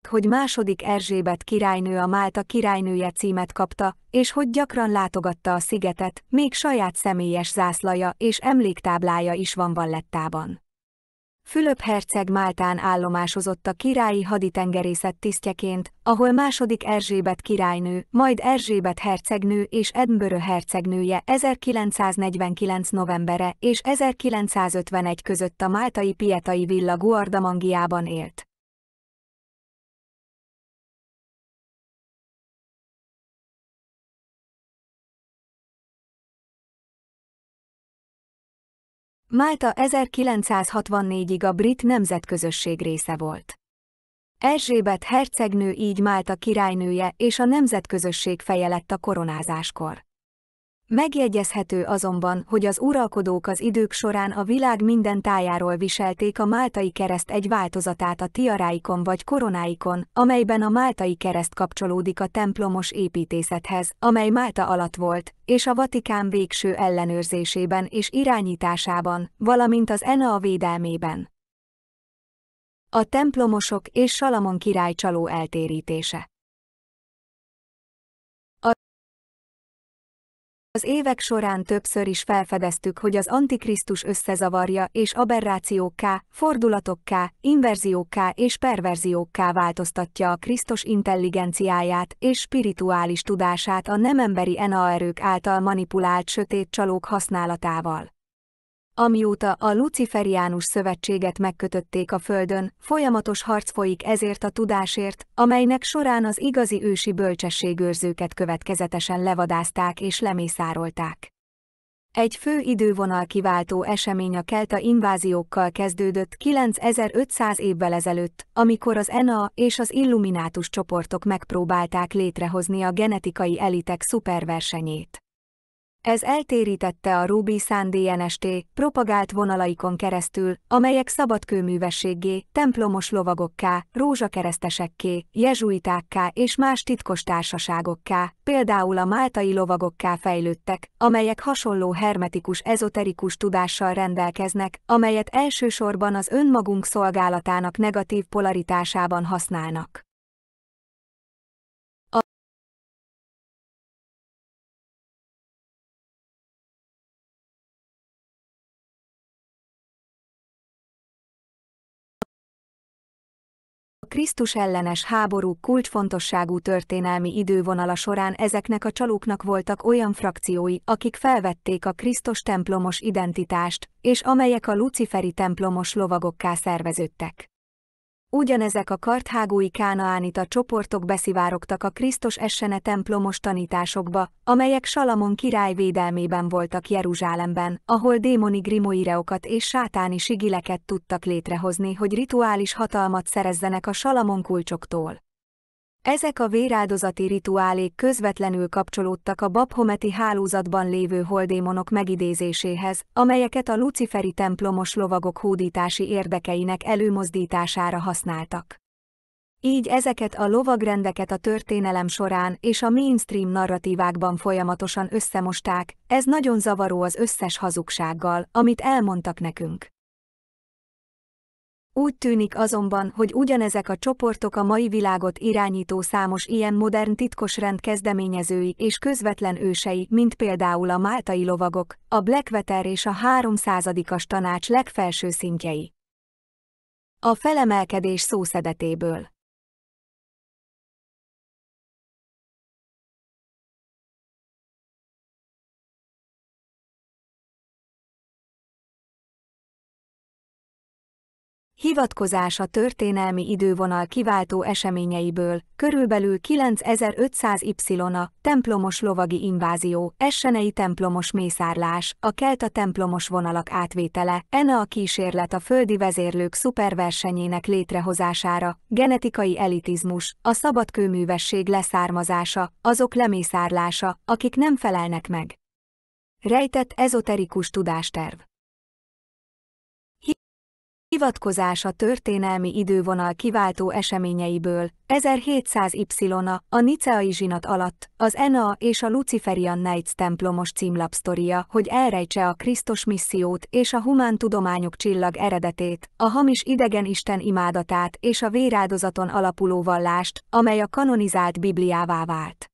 hogy II. Erzsébet királynő a Málta királynője címet kapta, és hogy gyakran látogatta a szigetet, még saját személyes zászlaja és emléktáblája is van Vallettában. Fülöp herceg Máltán állomásozott a királyi haditengerészet tisztjeként, ahol II. Erzsébet királynő, majd Erzsébet hercegnő és Edinburgh hercegnője 1949. novembere és 1951 között a máltai Pietai villa Guardamangiában élt. Málta 1964-ig a brit nemzetközösség része volt. Erzsébet hercegnő így Málta királynője és a nemzetközösség feje lett a koronázáskor. Megjegyezhető azonban, hogy az uralkodók az idők során a világ minden tájáról viselték a máltai kereszt egy változatát a tiaráikon vagy koronáikon, amelyben a máltai kereszt kapcsolódik a templomos építészethez, amely Málta alatt volt, és a Vatikán végső ellenőrzésében és irányításában, valamint az ENA védelmében. A templomosok és Salamon király csaló eltérítése. Az évek során többször is felfedeztük, hogy az Antikrisztus összezavarja és aberrációkká, fordulatokká, inverziókká és perverziókká változtatja a Krisztus intelligenciáját és spirituális tudását a nem emberi erők által manipulált sötét csalók használatával. Amióta a luciferiánus szövetséget megkötötték a Földön, folyamatos harc folyik ezért a tudásért, amelynek során az igazi ősi bölcsességőrzőket következetesen levadázták és lemészárolták. Egy fő idővonal kiváltó esemény a kelta inváziókkal kezdődött 9500 évvel ezelőtt, amikor az ENA és az illuminátus csoportok megpróbálták létrehozni a genetikai elitek szuperversenyét. Ez eltérítette a Ruby-San DNST propagált vonalaikon keresztül, amelyek szabadkőművességgé, templomos lovagokká, rózsakeresztesekké, jezsuitákká és más titkos társaságokká, például a máltai lovagokká fejlődtek, amelyek hasonló hermetikus ezoterikus tudással rendelkeznek, amelyet elsősorban az önmagunk szolgálatának negatív polaritásában használnak. A Krisztus ellenes háború kulcsfontosságú történelmi idővonala során ezeknek a csalóknak voltak olyan frakciói, akik felvették a Krisztus templomos identitást, és amelyek a luciferi templomos lovagokká szerveződtek. Ugyanezek a karthágói kánaánita csoportok beszivárogtak a Krisztus essene templomos tanításokba, amelyek Salamon király védelmében voltak Jeruzsálemben, ahol démoni grimoireokat és sátáni sigileket tudtak létrehozni, hogy rituális hatalmat szerezzenek a Salamon kulcsoktól. Ezek a véráldozati rituálék közvetlenül kapcsolódtak a baphometi hálózatban lévő holdémonok megidézéséhez, amelyeket a luciferi templomos lovagok hódítási érdekeinek előmozdítására használtak. Így ezeket a lovagrendeket a történelem során és a mainstream narratívákban folyamatosan összemosták, ez nagyon zavaró az összes hazugsággal, amit elmondtak nekünk. Úgy tűnik azonban, hogy ugyanezek a csoportok a mai világot irányító számos ilyen modern titkosrend kezdeményezői és közvetlen ősei, mint például a máltai lovagok, a Blackwater és a 300-as tanács legfelső szintjei. A felemelkedés szószedetéből. Hivatkozás a történelmi idővonal kiváltó eseményeiből, körülbelül 9500 Y, templomos lovagi invázió, essenei templomos mészárlás, a kelta templomos vonalak átvétele, a kísérlet a földi vezérlők szuperversenyének létrehozására, genetikai elitizmus, a szabadkőművesség leszármazása, azok lemészárlása, akik nem felelnek meg. Rejtett ezoterikus tudásterv. Hivatkozás a történelmi idővonal kiváltó eseményeiből, 1700 Y, a niceai zsinat alatt, az ENA és a Luciferian Knights templomos címlapsztoria, hogy elrejtse a Krisztus missziót és a humántudományok csillag eredetét, a hamis idegen isten imádatát és a véráldozaton alapuló vallást, amely a kanonizált Bibliává vált.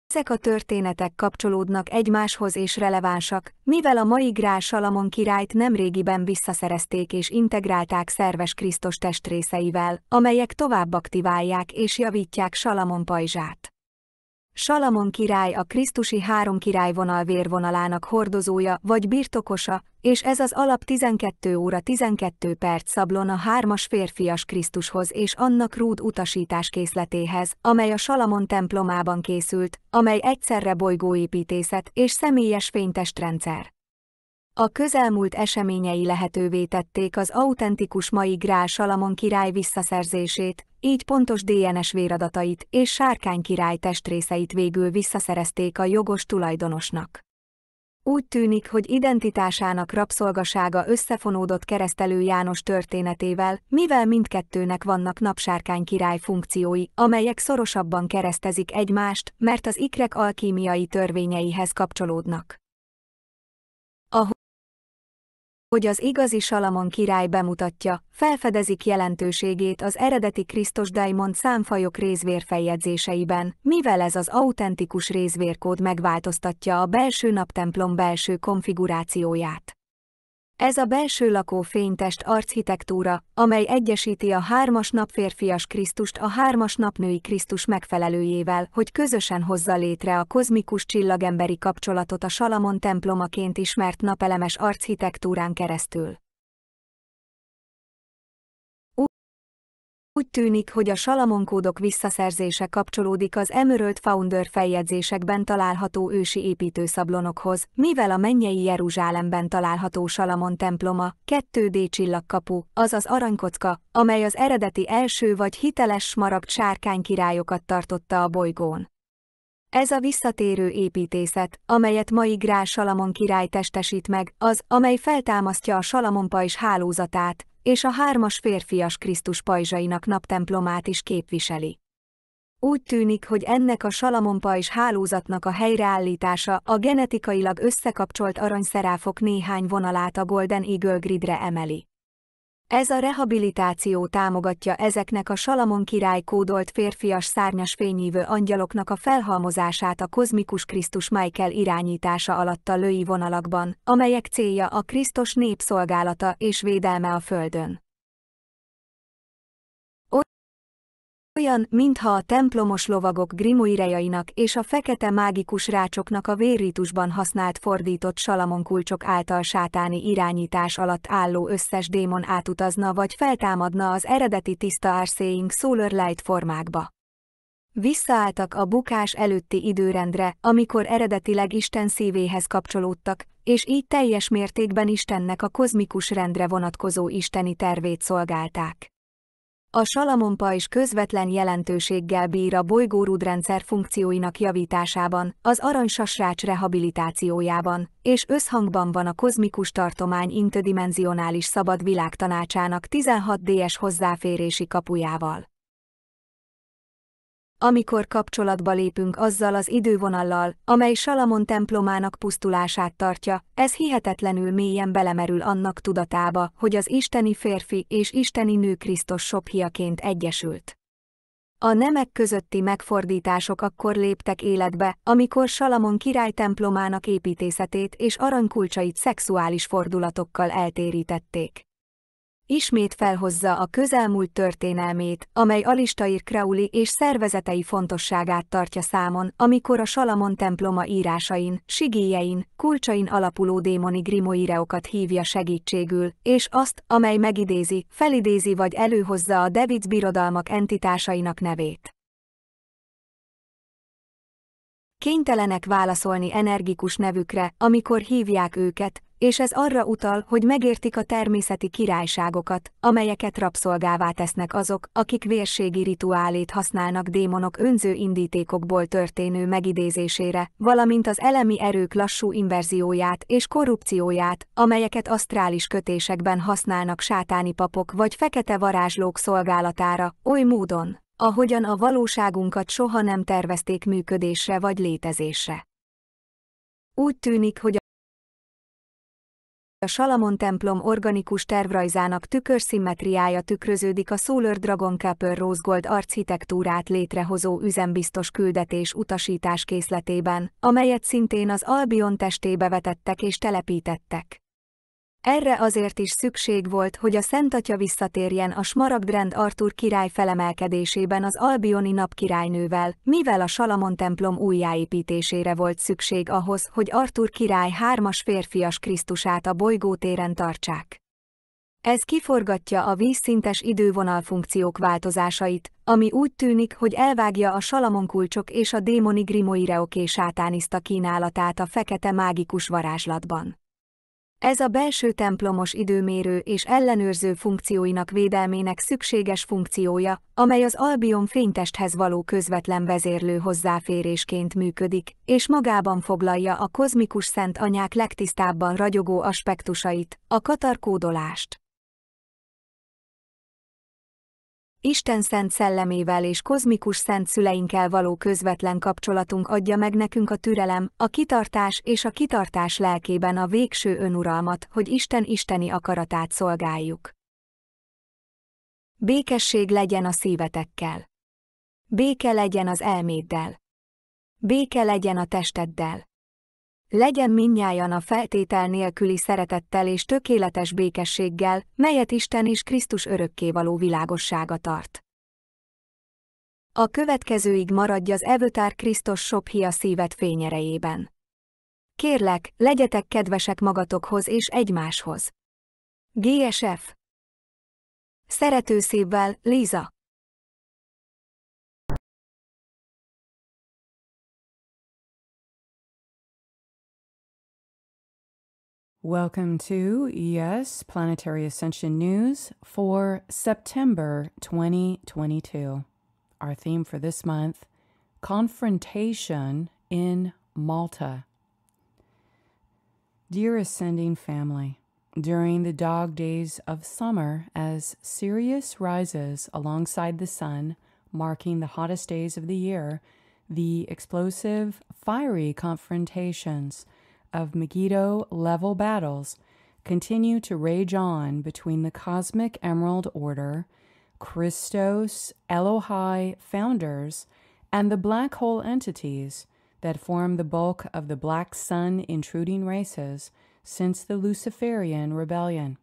Ezek a történetek kapcsolódnak egymáshoz és relevánsak, mivel a mai Grál Salamon királyt nemrégiben visszaszerezték és integrálták szerves Krisztus testrészeivel, amelyek tovább aktiválják és javítják Salamon pajzsát. Salamon király a krisztusi három királyvonal vérvonalának hordozója vagy birtokosa, és ez az alap 12 óra 12 perc szablon a hármas férfias Krisztushoz és annak rúd utasításkészletéhez, amely a Salamon templomában készült, amely egyszerre bolygóépítészet és személyes fénytestrendszer. A közelmúlt eseményei lehetővé tették az autentikus mai grál Salamon király visszaszerzését, így pontos DNS véradatait és Sárkány király testrészeit végül visszaszerezték a jogos tulajdonosnak. Úgy tűnik, hogy identitásának rabszolgasága összefonódott Keresztelő János történetével, mivel mindkettőnek vannak napsárkány király funkciói, amelyek szorosabban keresztezik egymást, mert az ikrek alkímiai törvényeihez kapcsolódnak. Hogy az igazi Salamon király bemutatja, felfedezik jelentőségét az eredeti Christos daimon számfajok rézvérfeljegyzéseiben, mivel ez az autentikus rézvérkód megváltoztatja a belső naptemplom belső konfigurációját. Ez a belső lakó fénytest architektúra, amely egyesíti a hármas napférfias Krisztust a hármas napnői Krisztus megfelelőjével, hogy közösen hozza létre a kozmikus csillagemberi kapcsolatot a Salamon templomaként ismert napelemes architektúrán keresztül. Úgy tűnik, hogy a Salamon kódok visszaszerzése kapcsolódik az Emerald Founder feljegyzésekben található ősi építőszablonokhoz, mivel a mennyei Jeruzsálemben található Salamon temploma, 2D csillagkapu, azaz aranykocka, amely az eredeti első vagy hiteles smaragd sárkány királyokat tartotta a bolygón. Ez a visszatérő építészet, amelyet mai grál Salamon király testesít meg, az, amely feltámasztja a Salamon pajzs hálózatát, és a hármas férfias Krisztus pajzsainak naptemplomát is képviseli. Úgy tűnik, hogy ennek a Salamon pajzs hálózatnak a helyreállítása a genetikailag összekapcsolt aranyszeráfok néhány vonalát a Golden Eagle gridre emeli. Ez a rehabilitáció támogatja ezeknek a Salamon király kódolt férfias szárnyas fényívő angyaloknak a felhalmozását a kozmikus Krisztus Michael irányítása alatt a löi vonalakban, amelyek célja a Krisztus nép szolgálata és védelme a Földön. Olyan, mintha a templomos lovagok grimóirejainak és a fekete mágikus rácsoknak a vérritusban használt fordított Salamon kulcsok által sátáni irányítás alatt álló összes démon átutazna vagy feltámadna az eredeti tiszta Arseeing Solar Light formákba. Visszaálltak a bukás előtti időrendre, amikor eredetileg Isten szívéhez kapcsolódtak, és így teljes mértékben Istennek a kozmikus rendre vonatkozó isteni tervét szolgálták. A Salamon pajzs közvetlen jelentőséggel bír a bolygórúdrendszer funkcióinak javításában, az aranysasrács rehabilitációjában, és összhangban van a kozmikus tartomány interdimensionális szabad világtanácsának 16D-es hozzáférési kapujával. Amikor kapcsolatba lépünk azzal az idővonallal, amely Salamon templomának pusztulását tartja, ez hihetetlenül mélyen belemerül annak tudatába, hogy az isteni férfi és isteni nő Christos Sophiaként egyesült. A nemek közötti megfordítások akkor léptek életbe, amikor Salamon király templomának építészetét és aranykulcsait szexuális fordulatokkal eltérítették. Ismét felhozza a közelmúlt történelmét, amely Alistair Crowley és szervezetei fontosságát tartja számon, amikor a Salamon temploma írásain, sigélyein, kulcsain alapuló démoni grimóireokat hívja segítségül, és azt, amely megidézi, felidézi vagy előhozza a Davids birodalmak entitásainak nevét. Kénytelenek válaszolni energikus nevükre, amikor hívják őket, és ez arra utal, hogy megértik a természeti királyságokat, amelyeket rabszolgává tesznek azok, akik vérségi rituálét használnak démonok önző indítékokból történő megidézésére, valamint az elemi erők lassú inverzióját és korrupcióját, amelyeket asztrális kötésekben használnak sátáni papok vagy fekete varázslók szolgálatára, oly módon, ahogyan a valóságunkat soha nem tervezték működésre vagy létezésre. Úgy tűnik, hogy a Salamon templom organikus tervrajzának tükörszimmetriája tükröződik a Solar Dragon Copper Rose Gold architektúrát létrehozó üzembiztos küldetés utasítás készletében, amelyet szintén az Albion testébe vetettek és telepítettek. Erre azért is szükség volt, hogy a Szent Atya visszatérjen a smaragdrend Artúr király felemelkedésében az albioni napkirálynővel, mivel a Salamon templom újjáépítésére volt szükség ahhoz, hogy Artúr király 3 férfias Krisztusát a bolygótéren tartsák. Ez kiforgatja a vízszintes idővonal funkciók változásait, ami úgy tűnik, hogy elvágja a Salamon kulcsok és a démoni grimoireoké sátániszta kínálatát a fekete mágikus varázslatban. Ez a belső templomos időmérő és ellenőrző funkcióinak védelmének szükséges funkciója, amely az Albion fénytesthez való közvetlen vezérlő hozzáférésként működik, és magában foglalja a kozmikus szent anyák legtisztábban ragyogó aspektusait, a katarkódolást. Isten szent szellemével és kozmikus szent szüleinkkel való közvetlen kapcsolatunk adja meg nekünk a türelem, a kitartás és a kitartás lelkében a végső önuralmat, hogy Isten isteni akaratát szolgáljuk. Békesség legyen a szívetekkel. Béke legyen az elméddel. Béke legyen a testeddel. Legyen mindnyájan a feltétel nélküli szeretettel és tökéletes békességgel, melyet Isten és Krisztus örökkévaló világossága tart. A következőig maradj az Evötár Christos Sophia szíved fényerejében. Kérlek, legyetek kedvesek magatokhoz és egymáshoz. GSF. Szeretőszívvel, Liza. Welcome to Planetary Ascension News for September 2022. Our theme for this month, Confrontation in Malta. Dear Ascending Family, during the dog days of summer, as Sirius rises alongside the sun, marking the hottest days of the year, the explosive, fiery confrontations of Megiddo-level battles continue to rage on between the Cosmic Emerald Order, Christos Elohei founders, and the black hole entities that form the bulk of the black sun intruding races since the Luciferian rebellion.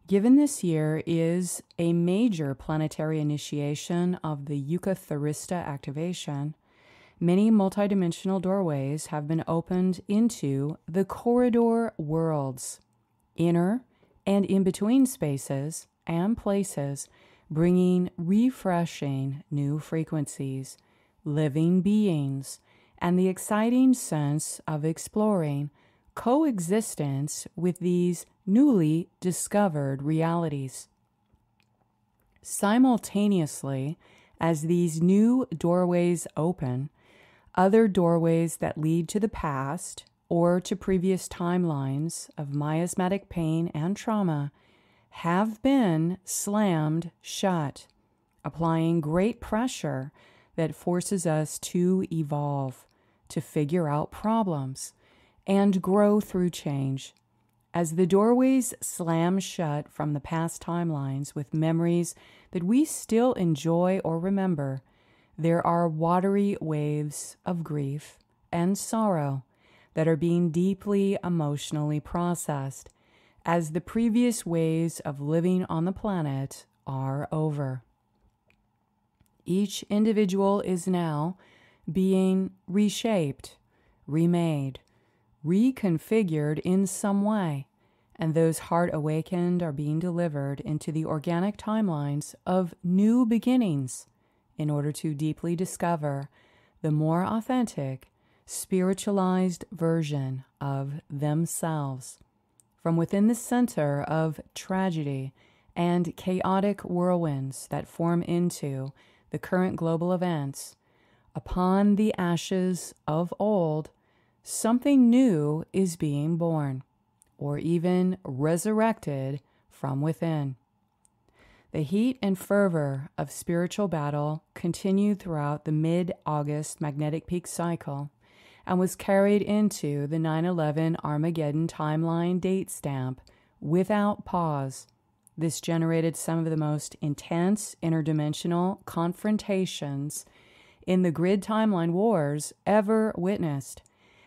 Given this year is a major planetary initiation of the Eucharistista activation, many multidimensional doorways have been opened into the corridor worlds, inner and in-between spaces and places, bringing refreshing new frequencies, living beings, and the exciting sense of exploring coexistence with these newly discovered realities. Simultaneously, as these new doorways open, other doorways that lead to the past or to previous timelines of miasmatic pain and trauma have been slammed shut, applying great pressure that forces us to evolve, to figure out problems, and grow through change. As the doorways slam shut from the past timelines with memories that we still enjoy or remember, there are watery waves of grief and sorrow that are being deeply emotionally processed as the previous ways of living on the planet are over. Each individual is now being reshaped, remade, reconfigured in some way, and those heart awakened are being delivered into the organic timelines of new beginnings in order to deeply discover the more authentic, spiritualized version of themselves. From within the center of tragedy and chaotic whirlwinds that form into the current global events, upon the ashes of old, something new is being born, or even resurrected from within. The heat and fervor of spiritual battle continued throughout the mid-August magnetic peak cycle and was carried into the 9/11 Armageddon timeline date stamp without pause. This generated some of the most intense interdimensional confrontations in the grid timeline wars ever witnessed,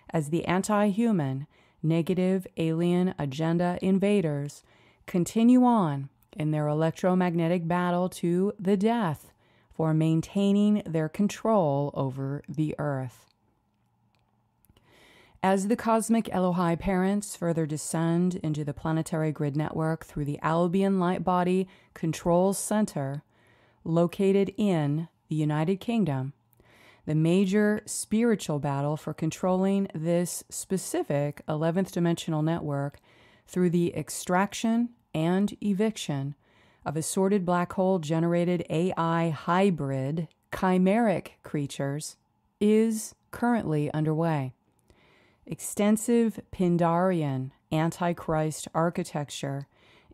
as the anti-human negative alien agenda invaders continue on in their electromagnetic battle to the death for maintaining their control over the earth. As the cosmic Elohei parents further descend into the planetary grid network through the Albion Light Body Control Center, located in the United Kingdom, the major spiritual battle for controlling this specific 11th dimensional network through the extraction and eviction of assorted black hole generated AI hybrid chimeric creatures is currently underway. Extensive Pindarian Antichrist architecture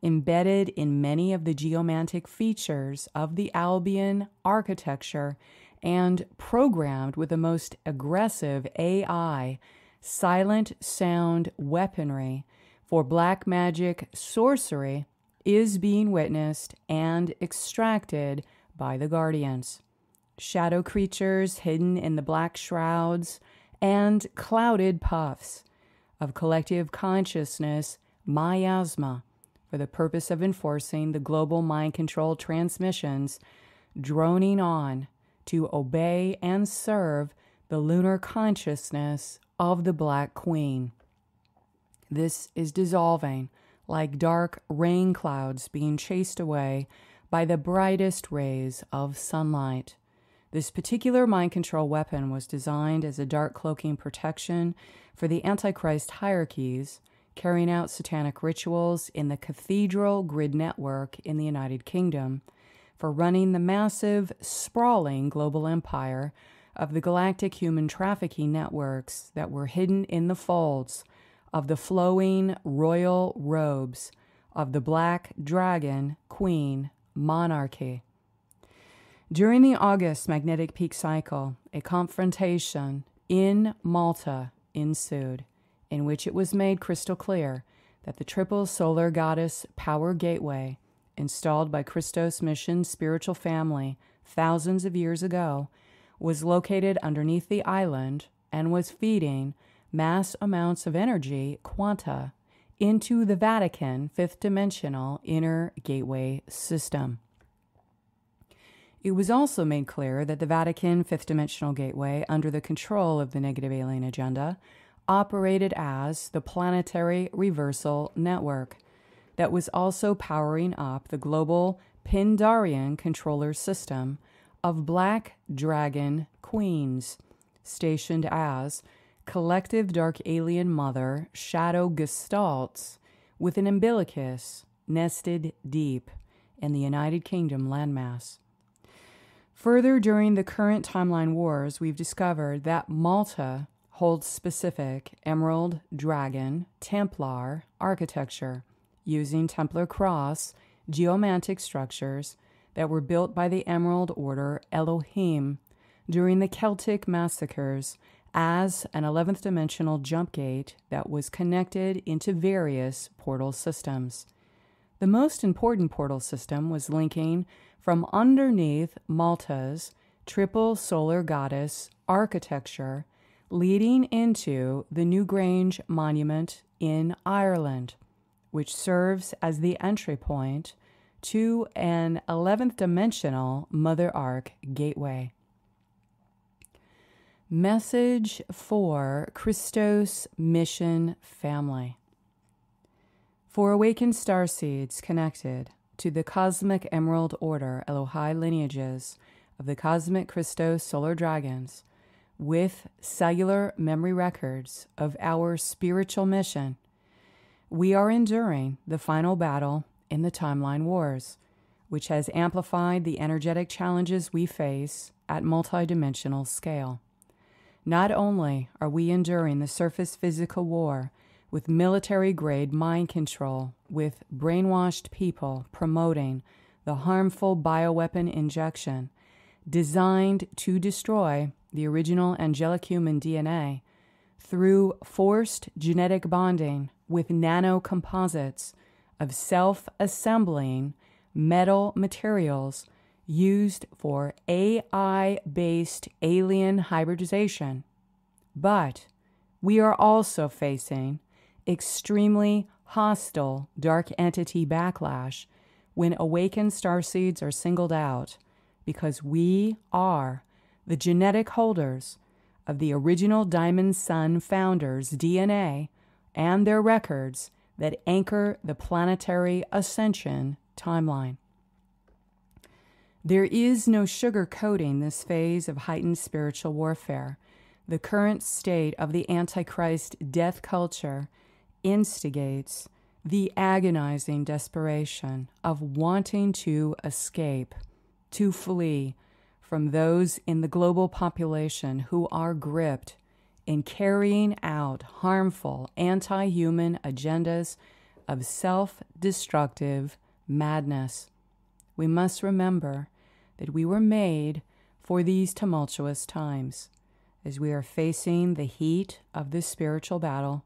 embedded in many of the geomantic features of the Albion architecture and programmed with the most aggressive AI silent sound weaponry for black magic sorcery is being witnessed and extracted by the Guardians. Shadow creatures hidden in the black shrouds and clouded puffs of collective consciousness miasma for the purpose of enforcing the global mind control transmissions, droning on to obey and serve the lunar consciousness of the Black Queen. This is dissolving like dark rain clouds being chased away by the brightest rays of sunlight. This particular mind control weapon was designed as a dark cloaking protection for the Antichrist hierarchies carrying out satanic rituals in the cathedral grid network in the United Kingdom, for running the massive, sprawling global empire of the galactic human trafficking networks that were hidden in the folds of the flowing royal robes of the Black Dragon Queen monarchy. During the August magnetic peak cycle, a confrontation in Malta ensued, in which it was made crystal clear that the triple solar goddess power gateway installed by Christos' mission spiritual family thousands of years ago was located underneath the island and was feeding mass amounts of energy quanta into the Vatican fifth dimensional inner gateway system. It was also made clear that the Vatican fifth dimensional gateway, under the control of the negative alien agenda, operated as the planetary reversal network that was also powering up the global Pindarian controller system of Black Dragon Queens, stationed as collective dark alien mother shadow gestalts with an umbilicus nested deep in the United Kingdom landmass. Further, during the current timeline wars, we've discovered that Malta holds specific Emerald Dragon Templar architecture using Templar cross geomantic structures that were built by the Emerald Order Elohim during the Celtic massacres as an 11th dimensional jump gate that was connected into various portal systems. The most important portal system was linking from underneath Malta's triple solar goddess architecture, leading into the Newgrange Monument in Ireland, which serves as the entry point to an 11th dimensional Mother Ark gateway. Message for Christos Mission Family. For awakened starseeds connected to the Cosmic Emerald Order Elohei lineages of the Cosmic Christos Solar Dragons, with cellular memory records of our spiritual mission, we are enduring the final battle in the timeline wars, which has amplified the energetic challenges we face at multidimensional scale. Not only are we enduring the surface physical war with military-grade mind control, with brainwashed people promoting the harmful bioweapon injection designed to destroy the original angelic human DNA through forced genetic bonding with nanocomposites of self-assembling metal materials used for AI-based alien hybridization. But we are also facing extremely hostile dark entity backlash when awakened starseeds are singled out, because we are the genetic holders of the original Diamond Sun founders' DNA and their records that anchor the planetary ascension timeline. There is no sugarcoating this phase of heightened spiritual warfare. The current state of the Antichrist death culture instigates the agonizing desperation of wanting to escape, to flee from those in the global population who are gripped in carrying out harmful anti-human agendas of self-destructive madness. We must remember that we were made for these tumultuous times, as we are facing the heat of this spiritual battle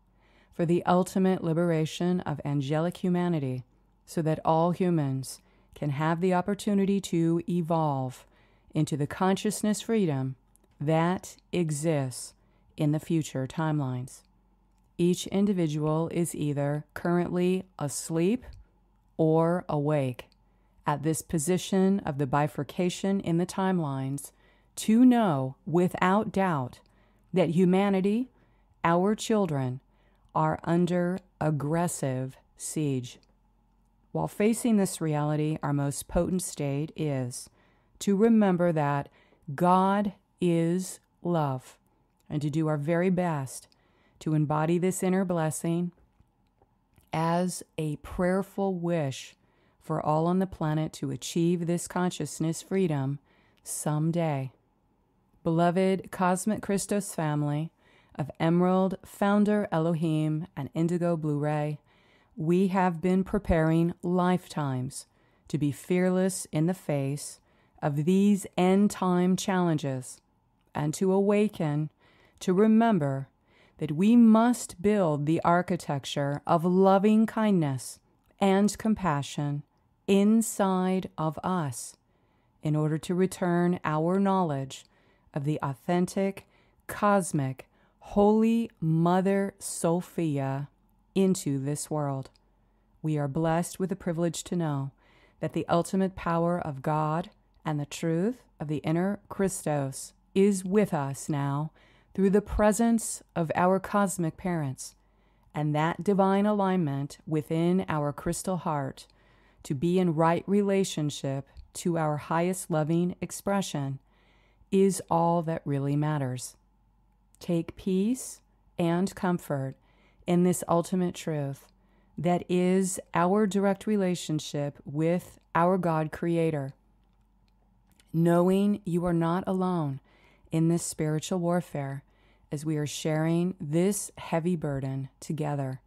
for the ultimate liberation of angelic humanity, so that all humans can have the opportunity to evolve into the consciousness freedom that exists in the future timelines. Each individual is either currently asleep or awake at this position of the bifurcation in the timelines to know without doubt that humanity, our children, are under aggressive siege. While facing this reality, our most potent state is to remember that God is love, and to do our very best to embody this inner blessing as a prayerful wish for all on the planet to achieve this consciousness freedom someday. Beloved Cosmic Christos family of Emerald, Founder, Elohim, and Indigo Blu-ray, we have been preparing lifetimes to be fearless in the face of these end-time challenges, and to awaken, to remember that we must build the architecture of loving kindness and compassion inside of us in order to return our knowledge of the authentic, cosmic, Holy Mother Sophia into this world. We are blessed with the privilege to know that the ultimate power of God and the truth of the inner Christos is with us now through the presence of our cosmic parents, and that divine alignment within our crystal heart to be in right relationship to our highest loving expression is all that really matters. Take peace and comfort in this ultimate truth that is our direct relationship with our God Creator, knowing you are not alone in this spiritual warfare as we are sharing this heavy burden together.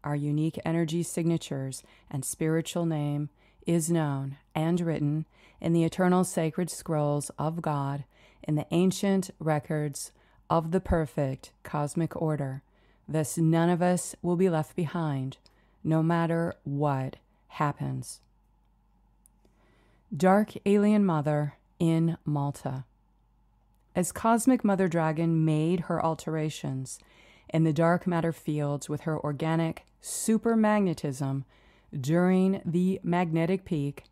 Our unique energy signatures and spiritual name is known and written in the eternal sacred scrolls of God, in the ancient records of the perfect cosmic order. Thus none of us will be left behind, no matter what happens. Dark Alien Mother in Malta. As Cosmic Mother Dragon made her alterations in the dark matter fields with her organic supermagnetism during the magnetic peak,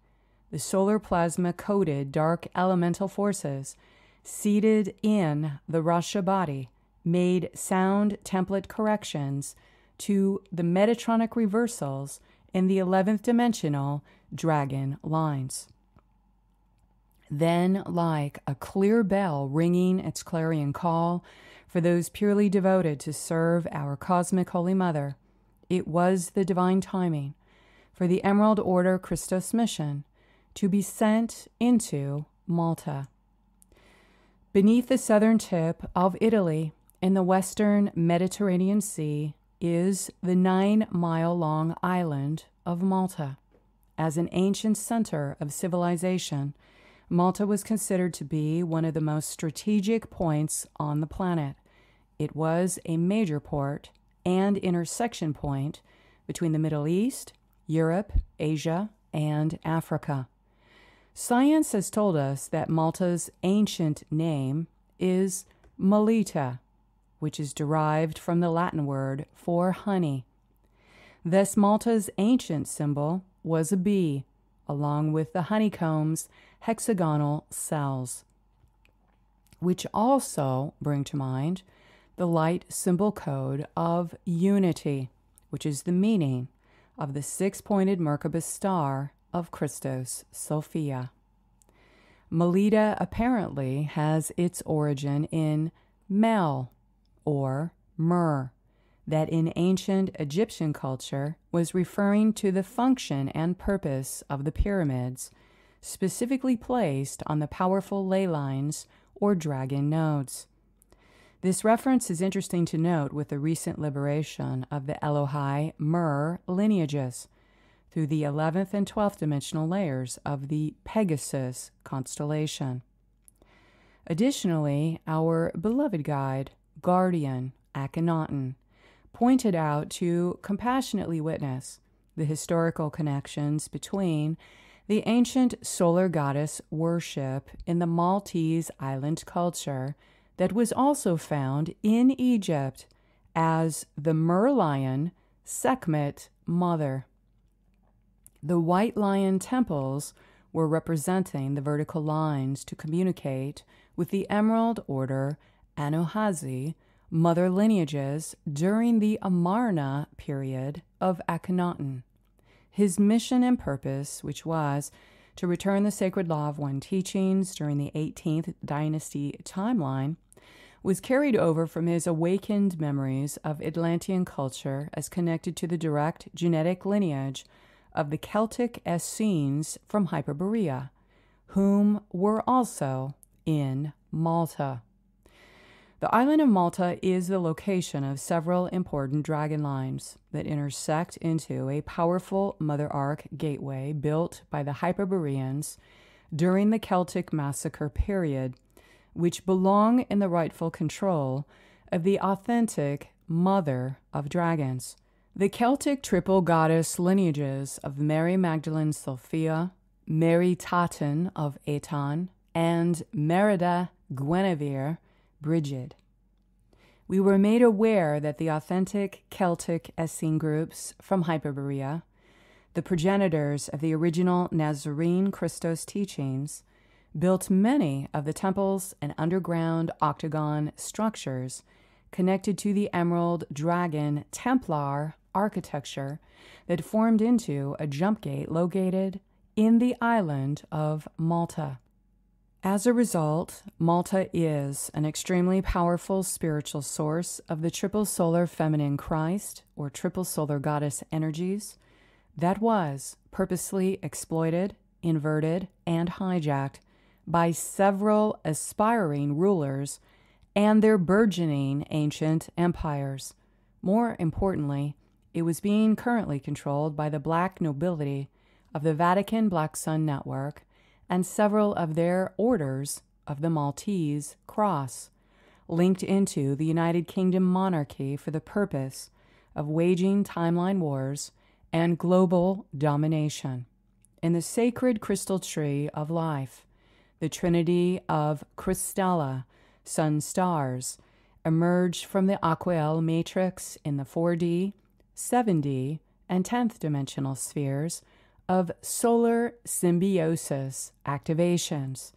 the solar plasma-coated dark elemental forces seated in the Rasha body made sound template corrections to the Metatronic reversals in the 11th dimensional dragon lines. Then, like a clear bell ringing its clarion call for those purely devoted to serve our cosmic Holy Mother, it was the divine timing for the Emerald Order Christos mission to be sent into Malta. Beneath the southern tip of Italy, in the western Mediterranean Sea, is the 9-mile-long island of Malta. As an ancient center of civilization, Malta was considered to be one of the most strategic points on the planet. It was a major port and intersection point between the Middle East, Europe, Asia, and Africa. Science has told us that Malta's ancient name is Melita, which is derived from the Latin word for honey, Thus, Malta's ancient symbol was a bee, along with the honeycomb's hexagonal cells, which also bring to mind the light symbol code of unity, which is the meaning of the six-pointed Merkabah star of Christos Sophia. Melita apparently has its origin in mel, or myrrh, that in ancient Egyptian culture was referring to the function and purpose of the pyramids, specifically placed on the powerful ley lines or dragon nodes. This reference is interesting to note with the recent liberation of the Elohei Mer lineages through the 11th and 12th dimensional layers of the Pegasus constellation. Additionally, our beloved guide, guardian, Akhenaten, pointed out to compassionately witness the historical connections between the ancient solar goddess worship in the Maltese island culture that was also found in Egypt as the Mer-lion Sekhmet mother. The white lion temples were representing the vertical lines to communicate with the Emerald Order Anuhazi mother lineages during the Amarna period of Akhenaten. His mission and purpose, which was to return the sacred law of one teachings during the 18th dynasty timeline, was carried over from his awakened memories of Atlantean culture as connected to the direct genetic lineage of the Celtic Essenes from Hyperborea, whom were also in Malta. The island of Malta is the location of several important dragon lines that intersect into a powerful Mother Ark gateway built by the Hyperboreans during the Celtic massacre period, which belong in the rightful control of the authentic Mother of Dragons. The Celtic triple goddess lineages of Mary Magdalene Sophia, Mary Taten of Eton, and Merida Guinevere Brigid. We were made aware that the authentic Celtic Essene groups from Hyperborea, the progenitors of the original Nazarene Christos teachings, built many of the temples and underground octagon structures connected to the Emerald Dragon Templar architecture that formed into a jump gate located in the island of Malta. As a result, Malta is an extremely powerful spiritual source of the triple solar feminine Christ, or triple solar goddess energies, that was purposely exploited, inverted, and hijacked by several aspiring rulers and their burgeoning ancient empires. More importantly, it was being currently controlled by the black nobility of the Vatican Black Sun Network and several of their orders of the Maltese Cross, linked into the United Kingdom monarchy for the purpose of waging timeline wars and global domination. In the sacred crystal tree of life, the trinity of Crystalla, sun-stars, emerged from the Aquael matrix in the 4D, 7D, and 10th dimensional spheres of solar symbiosis activations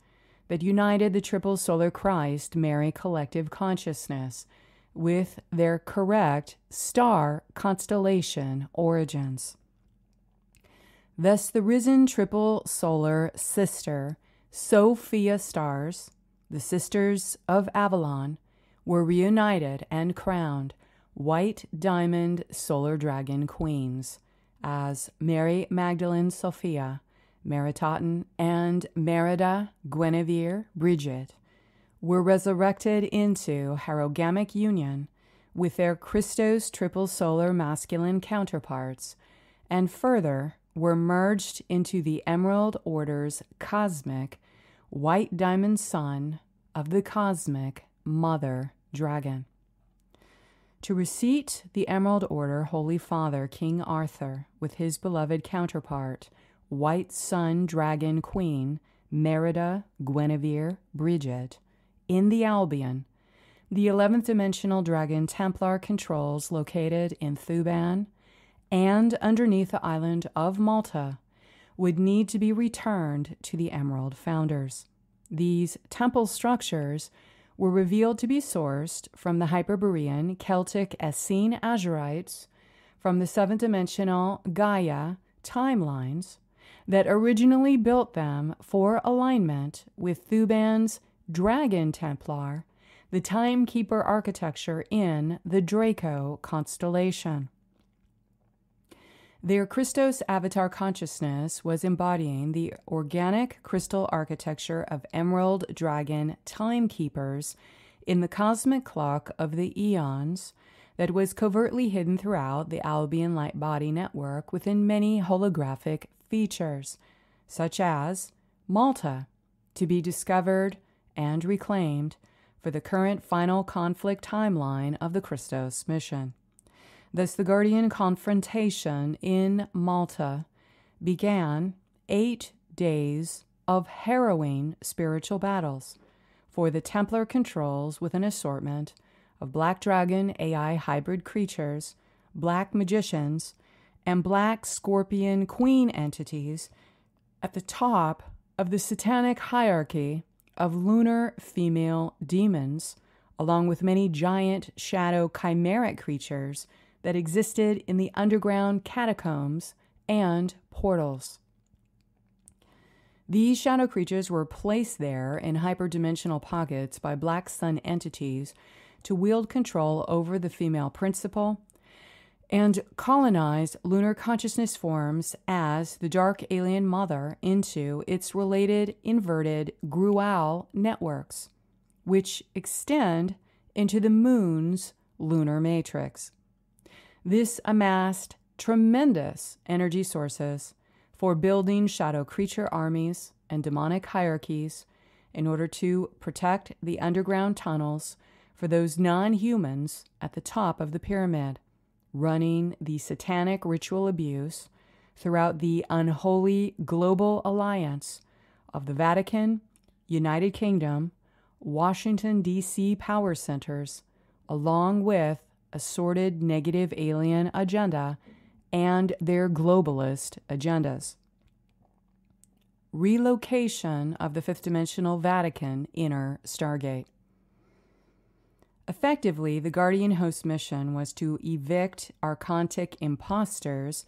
that united the triple solar Christ Mary collective consciousness with their correct star constellation origins. Thus, the risen triple solar sister Sophia stars, the sisters of Avalon, were reunited and crowned white diamond solar dragon queens as Mary Magdalene Sophia, Meritaten, and Merida Guinevere Brigid were resurrected into herogamic union with their Christos triple solar masculine counterparts, and further were merged into the Emerald Order's cosmic white diamond sun of the cosmic Mother Dragon. To reseat the Emerald Order Holy Father King Arthur with his beloved counterpart, White Sun Dragon Queen Merida Guinevere Brigid, in the Albion, the 11th dimensional dragon Templar controls located in Thuban and underneath the island of Malta would need to be returned to the Emerald founders. These temple structures were revealed to be sourced from the Hyperborean Celtic Essene Azurites from the seventh-dimensional Gaia timelines that originally built them for alignment with Thuban's Dragon Templar, the timekeeper architecture in the Draco constellation. Their Christos avatar consciousness was embodying the organic crystal architecture of emerald dragon timekeepers in the cosmic clock of the eons that was covertly hidden throughout the Albion light body network within many holographic features, such as Malta, to be discovered and reclaimed for the current final conflict timeline of the Christos mission. Thus, the Guardian Confrontation in Malta began 8 days of harrowing spiritual battles for the Templar controls with an assortment of Black Dragon AI hybrid creatures, Black Magicians, and Black Scorpion Queen entities at the top of the satanic hierarchy of lunar female demons, along with many giant shadow chimeric creatures that existed in the underground catacombs and portals. These shadow creatures were placed there in hyperdimensional pockets by Black Sun entities to wield control over the female principle and colonize lunar consciousness forms as the Dark Alien Mother into its related inverted Grual networks, which extend into the moon's lunar matrix. This amassed tremendous energy sources for building shadow creature armies and demonic hierarchies in order to protect the underground tunnels for those non-humans at the top of the pyramid, running the satanic ritual abuse throughout the unholy global alliance of the Vatican, United Kingdom, Washington, D.C. power centers, along with assorted negative alien agenda and their globalist agendas. Relocation of the fifth-dimensional Vatican inner Stargate. Effectively, the Guardian Host mission was to evict archontic imposters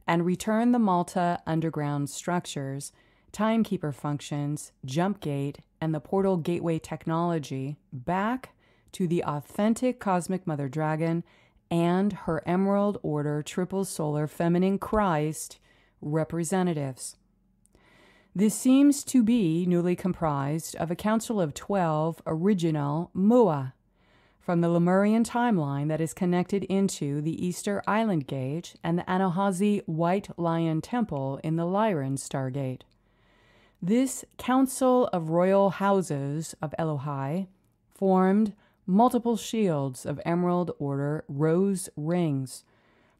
and return the Malta underground structures, timekeeper functions, jump gate, and the portal gateway technology back to the authentic cosmic mother dragon and her Emerald Order triple solar feminine Christ representatives. This seems to be newly comprised of a council of 12 original Mua from the Lemurian timeline that is connected into the Easter Island Gate and the Anahazi White Lion Temple in the Lyran Stargate. This council of royal houses of Elohei formed multiple shields of Emerald Order rose rings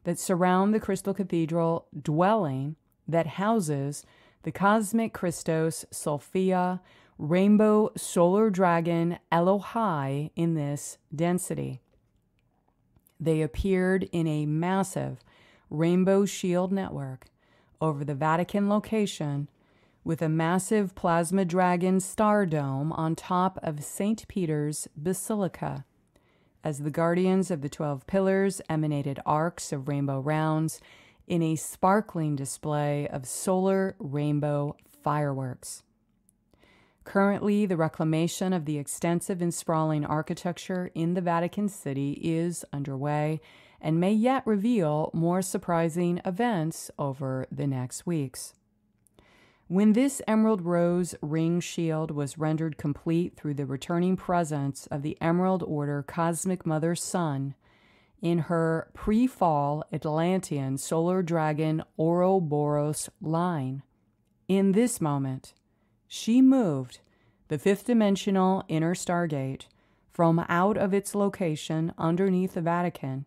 that surround the Crystal Cathedral dwelling that houses the cosmic Christos Sophia rainbow solar dragon Elohei in this density. They appeared in a massive rainbow shield network over the Vatican location with a massive plasma dragon star dome on top of St. Peter's Basilica, as the guardians of the 12 pillars emanated arcs of rainbow rounds in a sparkling display of solar rainbow fireworks. Currently, the reclamation of the extensive and sprawling architecture in the Vatican City is underway and may yet reveal more surprising events over the next weeks. When this Emerald Rose ring shield was rendered complete through the returning presence of the Emerald Order Cosmic Mother Sun in her pre-fall Atlantean Solar Dragon Ouroboros line, in this moment, she moved the fifth-dimensional inner Stargate from out of its location underneath the Vatican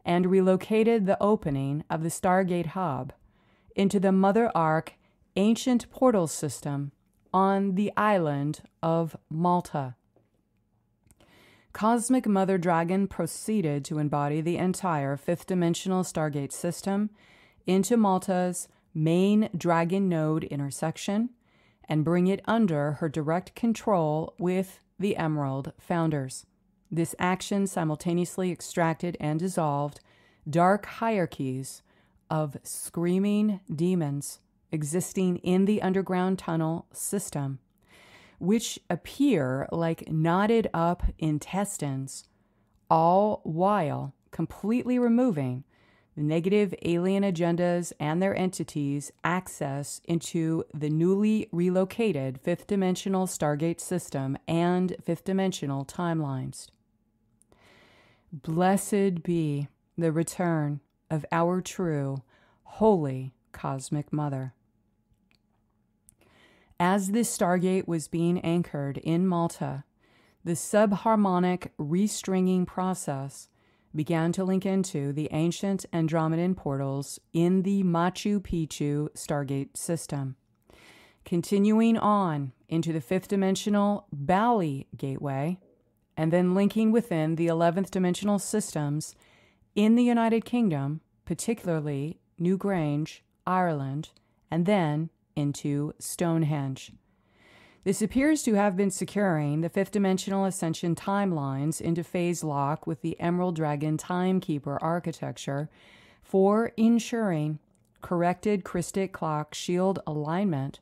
and relocated the opening of the Stargate hub into the Mother Ark ancient portal system on the island of Malta. Cosmic Mother Dragon proceeded to embody the entire fifth-dimensional Stargate system into Malta's main dragon node intersection and bring it under her direct control with the Emerald founders. This action simultaneously extracted and dissolved dark hierarchies of screaming demons existing in the underground tunnel system, which appear like knotted up intestines, all while completely removing the negative alien agendas and their entities' access into the newly relocated fifth-dimensional Stargate system and fifth-dimensional timelines. Blessed be the return of our true, holy Cosmic Mother. As this Stargate was being anchored in Malta, the subharmonic restringing process began to link into the ancient Andromedan portals in the Machu Picchu Stargate system, continuing on into the fifth-dimensional Bali Gateway, and then linking within the 11th dimensional systems in the United Kingdom, particularly Newgrange, Ireland, and then into Stonehenge. This appears to have been securing the fifth-dimensional ascension timelines into phase lock with the Emerald Dragon Timekeeper architecture for ensuring corrected Christic clock shield alignment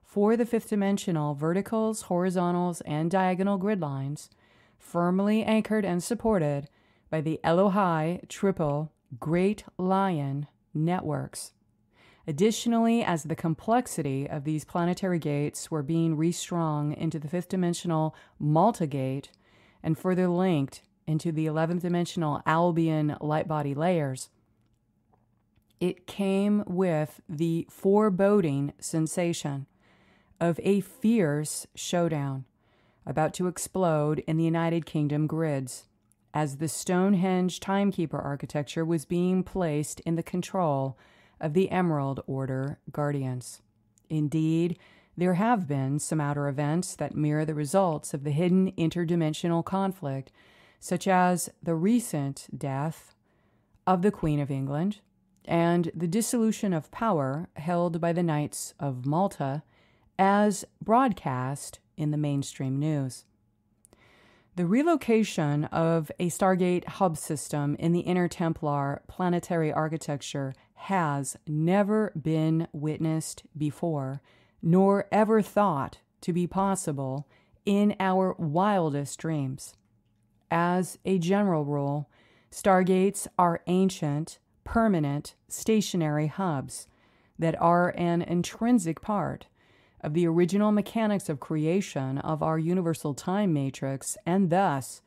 for the fifth-dimensional verticals, horizontals, and diagonal grid lines, firmly anchored and supported by the Elohei Triple Great Lion networks. Additionally, as the complexity of these planetary gates were being restrung into the fifth-dimensional Malta Gate and further linked into the 11th dimensional Albion light body layers, it came with the foreboding sensation of a fierce showdown about to explode in the United Kingdom grids as the Stonehenge Timekeeper architecture was being placed in the control of the Emerald Order Guardians. Indeed, there have been some outer events that mirror the results of the hidden interdimensional conflict, such as the recent death of the Queen of England and the dissolution of power held by the Knights of Malta as broadcast in the mainstream news. The relocation of a Stargate hub system in the Intertemplar planetary architecture has never been witnessed before, nor ever thought to be possible in our wildest dreams. As a general rule, Stargates are ancient, permanent, stationary hubs that are an intrinsic part of the original mechanics of creation of our universal time matrix, and thus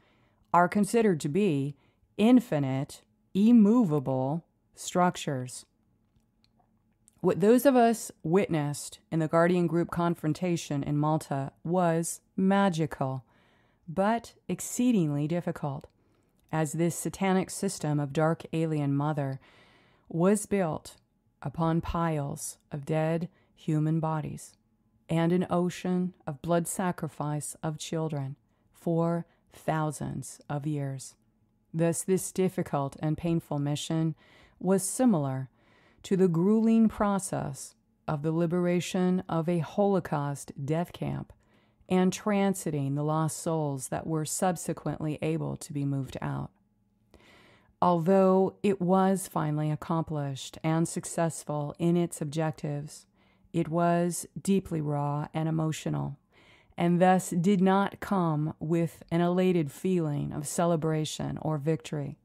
are considered to be infinite, immovable structures. What those of us witnessed in the Guardian Group confrontation in Malta was magical, but exceedingly difficult, as this satanic system of dark alien mother was built upon piles of dead human bodies and an ocean of blood sacrifice of children for thousands of years. Thus, this difficult and painful mission was similar to the grueling process of the liberation of a Holocaust death camp and transiting the lost souls that were subsequently able to be moved out. Although it was finally accomplished and successful in its objectives, it was deeply raw and emotional, and thus did not come with an elated feeling of celebration or victory.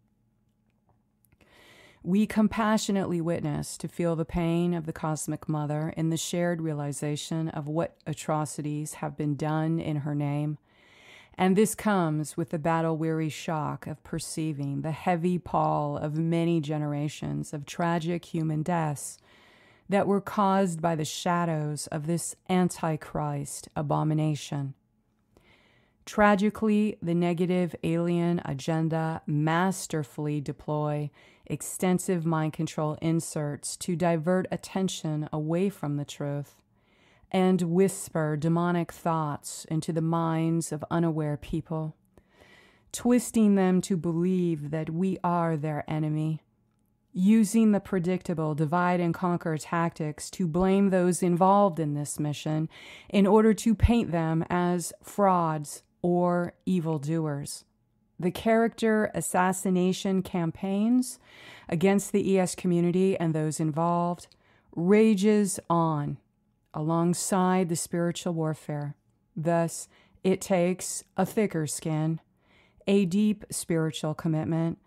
We compassionately witness to feel the pain of the Cosmic Mother in the shared realization of what atrocities have been done in her name, and this comes with the battle-weary shock of perceiving the heavy pall of many generations of tragic human deaths that were caused by the shadows of this Antichrist abomination. Tragically, the negative alien agenda masterfully deploy extensive mind control inserts to divert attention away from the truth and whisper demonic thoughts into the minds of unaware people. twisting them to believe that we are their enemy, using the predictable divide and conquer tactics to blame those involved in this mission in order to paint them as frauds or evildoers. The character assassination campaigns against the ES community and those involved rages on alongside the spiritual warfare. Thus, it takes a thicker skin, a deep spiritual commitment,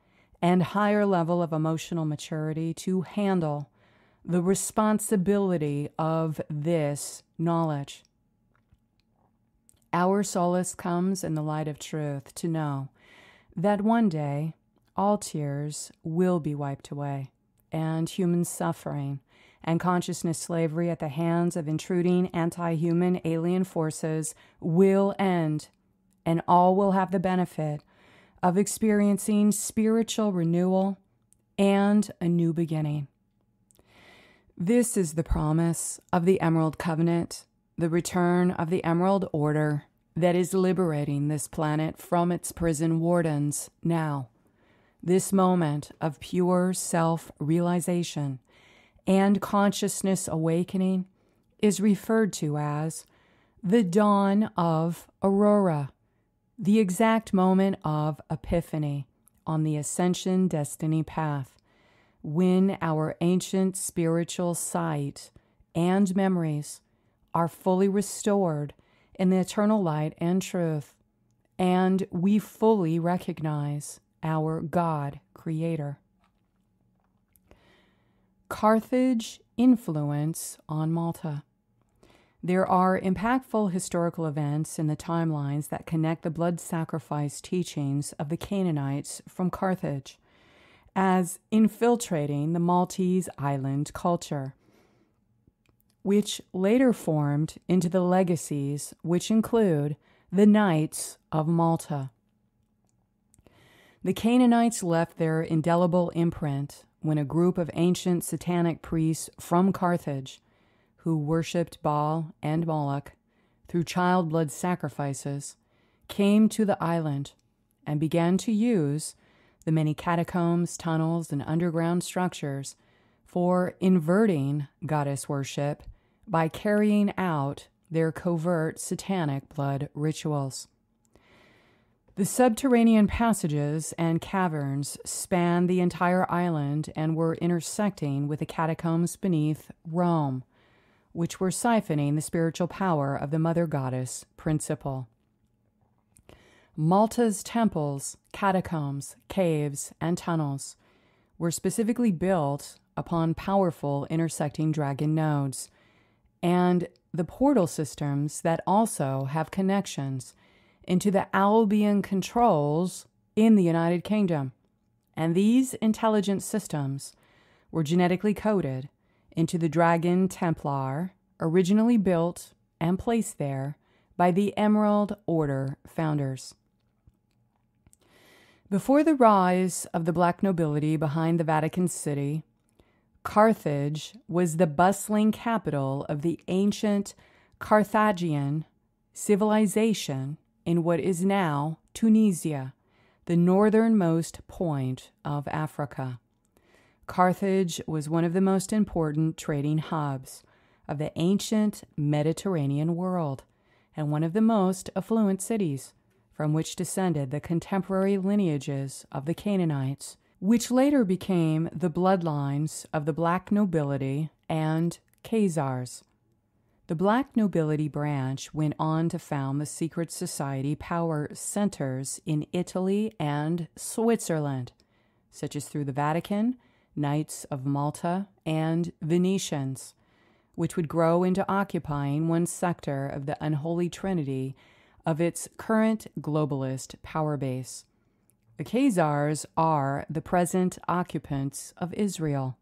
and higher level of emotional maturity to handle the responsibility of this knowledge. Our solace comes in the light of truth to know that one day all tears will be wiped away, and human suffering and consciousness slavery at the hands of intruding anti-human alien forces will end, and all will have the benefit of experiencing spiritual renewal and a new beginning. This is the promise of the Emerald Covenant, the return of the Emerald Order that is liberating this planet from its prison wardens now. This moment of pure self-realization and consciousness awakening is referred to as the dawn of Aurora, the exact moment of epiphany on the ascension destiny path, when our ancient spiritual sight and memories are fully restored in the eternal light and truth, and we fully recognize our God Creator. Carthage influence on Malta. There are impactful historical events in the timelines that connect the blood sacrifice teachings of the Canaanites from Carthage as infiltrating the Maltese island culture, which later formed into the legacies which include the Knights of Malta. The Canaanites left their indelible imprint when a group of ancient satanic priests from Carthage, who worshipped Baal and Moloch through child blood sacrifices, came to the island and began to use the many catacombs, tunnels, and underground structures for inverting goddess worship by carrying out their covert satanic blood rituals. The subterranean passages and caverns spanned the entire island and were intersecting with the catacombs beneath Rome, which were siphoning the spiritual power of the mother goddess principle. Malta's temples, catacombs, caves, and tunnels were specifically built upon powerful intersecting dragon nodes, and the portal systems that also have connections into the Albion controls in the United Kingdom. And these intelligent systems were genetically coded into the Dragon Templar, originally built and placed there by the Emerald Order founders. Before the rise of the black nobility behind the Vatican City, Carthage was the bustling capital of the ancient Carthaginian civilization in what is now Tunisia, the northernmost point of Africa. Carthage was one of the most important trading hubs of the ancient Mediterranean world and one of the most affluent cities from which descended the contemporary lineages of the Canaanites, which later became the bloodlines of the black nobility and Khazars. The black nobility branch went on to found the secret society power centers in Italy and Switzerland, such as through the Vatican, Knights of Malta, and Venetians, which would grow into occupying one sector of the unholy trinity of its current globalist power base. The Khazars are the present occupants of Israel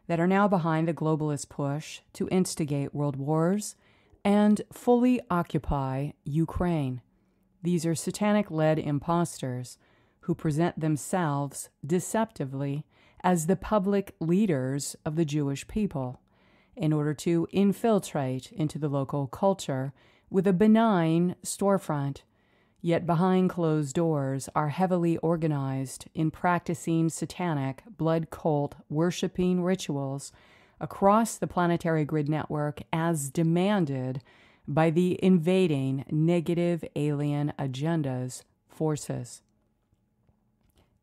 that are now behind the globalist push to instigate world wars and fully occupy Ukraine. These are satanic-led imposters who present themselves deceptively as the public leaders of the Jewish people in order to infiltrate into the local culture with a benign storefront, yet behind closed doors are heavily organized in practicing satanic, blood cult, worshiping rituals across the planetary grid network as demanded by the invading negative alien agendas forces.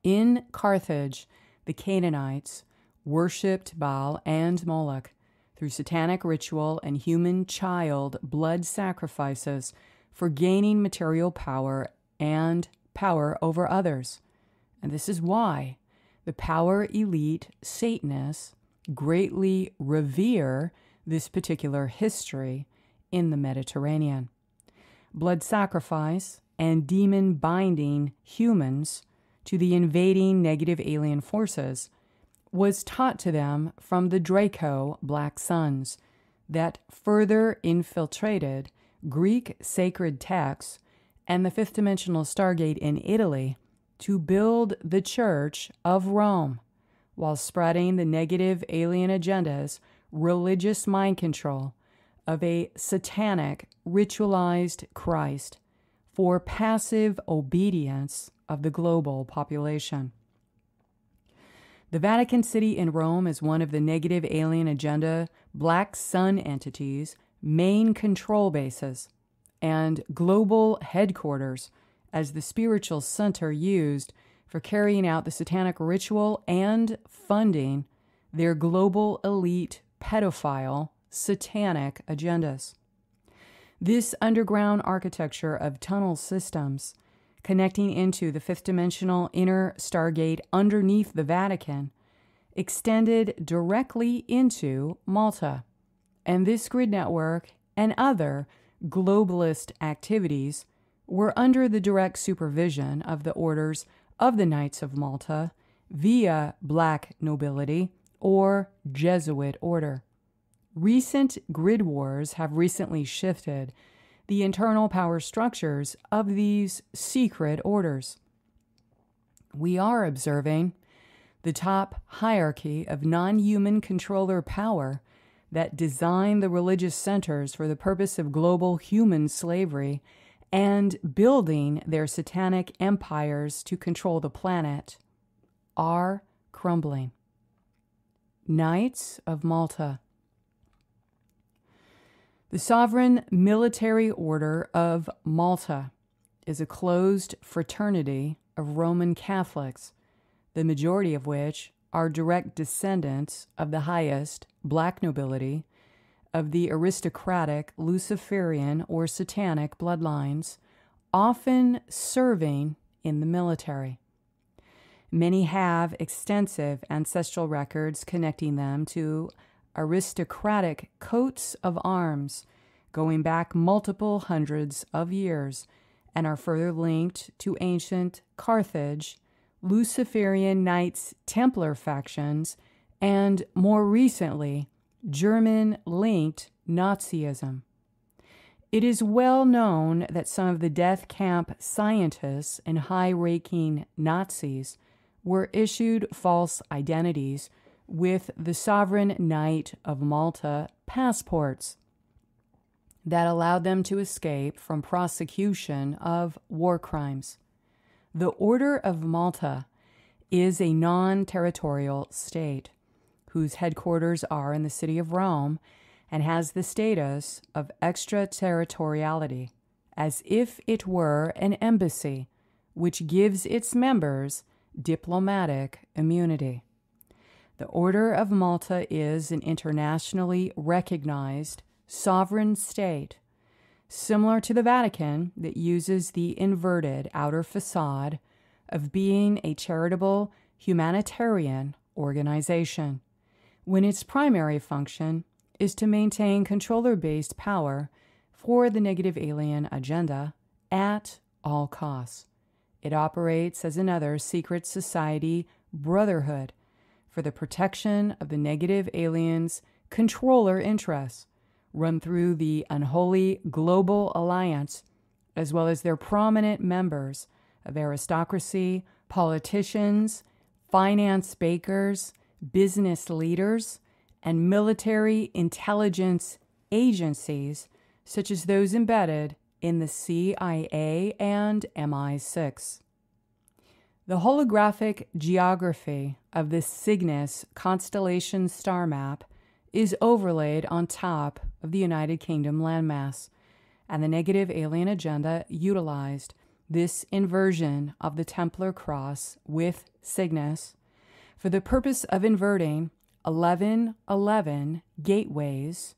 In Carthage, the Canaanites worshipped Baal and Moloch through satanic ritual and human child blood sacrifices for gaining material power and power over others. And this is why the power elite Satanists greatly revere this particular history in the Mediterranean. Blood sacrifice and demon binding humans to the invading negative alien forces was taught to them from the Draco Black Suns that further infiltrated Greek sacred texts and the fifth dimensional Stargate in Italy to build the Church of Rome while spreading the negative alien agendas, religious mind control of a satanic ritualized Christ for passive obedience of the global population. The Vatican City in Rome is one of the negative alien agenda Black Sun entities' main control bases and global headquarters as the spiritual center used for carrying out the satanic ritual and funding their global elite pedophile satanic agendas. This underground architecture of tunnel systems connecting into the fifth dimensional inner Stargate underneath the Vatican extended directly into Malta, and this grid network and other globalist activities were under the direct supervision of the orders of the Knights of Malta via Black nobility or Jesuit order. Recent grid wars have recently shifted the internal power structures of these secret orders. We are observing the top hierarchy of non-human controller power that designed the religious centers for the purpose of global human slavery and building their satanic empires to control the planet are crumbling. Knights of Malta. The Sovereign Military Order of Malta is a closed fraternity of Roman Catholics, the majority of which are direct descendants of the highest Black nobility of the aristocratic Luciferian or Satanic bloodlines, often serving in the military. Many have extensive ancestral records connecting them to aristocratic coats of arms going back multiple hundreds of years and are further linked to ancient Carthage, Luciferian Knights Templar factions, and more recently, German-linked Nazism. It is well known that some of the death camp scientists and high-ranking Nazis were issued false identities with the Sovereign Knight of Malta passports that allowed them to escape from prosecution of war crimes. The Order of Malta is a non-territorial state whose headquarters are in the city of Rome and has the status of extraterritoriality, as if it were an embassy, which gives its members diplomatic immunity. The Order of Malta is an internationally recognized sovereign state, similar to the Vatican, that uses the inverted outer facade of being a charitable humanitarian organization, when its primary function is to maintain controller-based power for the negative alien agenda at all costs. It operates as another secret society brotherhood for the protection of the negative aliens' controller interests, run through the unholy global alliance, as well as their prominent members of aristocracy, politicians, finance bakers, business leaders, and military intelligence agencies, such as those embedded in the CIA and MI6. The holographic geography of the Cygnus constellation star map is overlaid on top of the United Kingdom landmass, and the negative alien agenda utilized this inversion of the Templar cross with Cygnus for the purpose of inverting 1111 gateways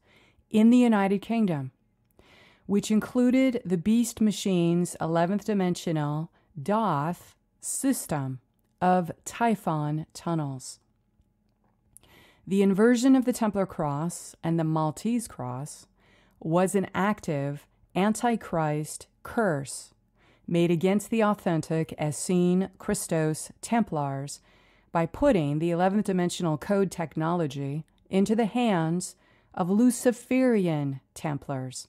in the United Kingdom, which included the Beast Machine's 11th dimensional Doth system of Typhon tunnels. The inversion of the Templar cross and the Maltese cross was an active Antichrist curse made against the authentic Essene Christos Templars by putting the 11th dimensional code technology into the hands of Luciferian Templars,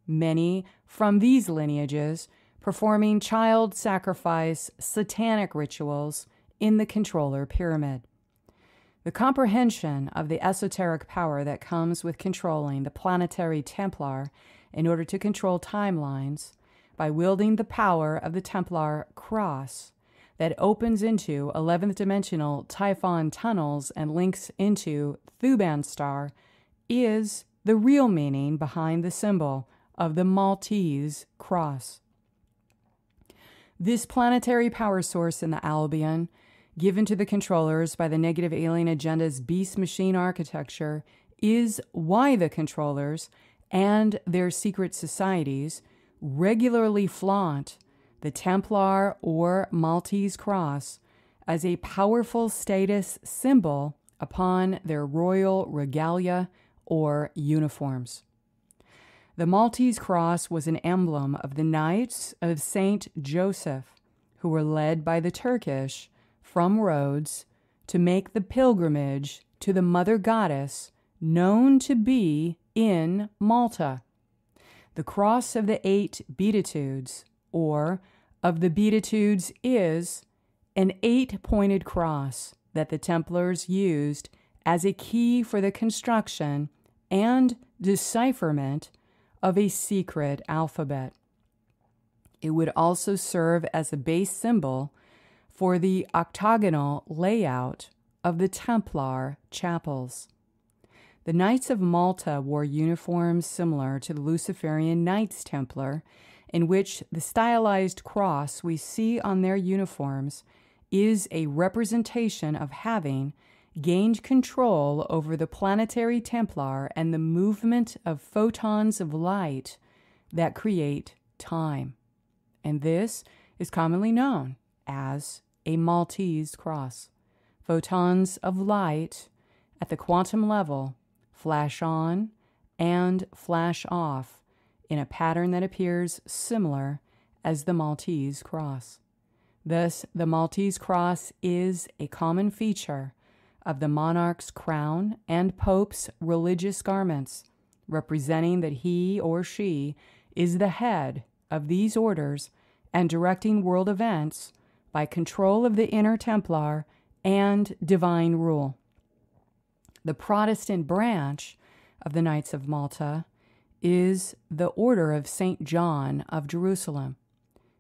many from these lineages performing child sacrifice satanic rituals in the controller pyramid. The comprehension of the esoteric power that comes with controlling the planetary Templar in order to control timelines by wielding the power of the Templar cross that opens into 11th dimensional Typhon tunnels and links into Thuban star is the real meaning behind the symbol of the Maltese cross. This planetary power source in the Albion, given to the controllers by the negative alien agenda's beast machine architecture, is why the controllers and their secret societies regularly flaunt the Templar or Maltese cross as a powerful status symbol upon their royal regalia or uniforms. The Maltese cross was an emblem of the Knights of Saint Joseph, who were led by the Turkish from Rhodes to make the pilgrimage to the mother goddess known to be in Malta. The cross of the 8 beatitudes, or of the beatitudes, is an 8-pointed cross that the Templars used as a key for the construction and decipherment of a secret alphabet. It would also serve as a base symbol for the octagonal layout of the Templar chapels. The Knights of Malta wore uniforms similar to the Luciferian Knights Templar, in which the stylized cross we see on their uniforms is a representation of having gained control over the planetary Templar and the movement of photons of light that create time. And this is commonly known as a Maltese cross. Photons of light at the quantum level flash on and flash off in a pattern that appears similar as the Maltese cross. Thus, the Maltese cross is a common feature of the monarch's crown and pope's religious garments, representing that he or she is the head of these orders and directing world events by control of the inner Templar and divine rule. The Protestant branch of the Knights of Malta is the Order of St. John of Jerusalem.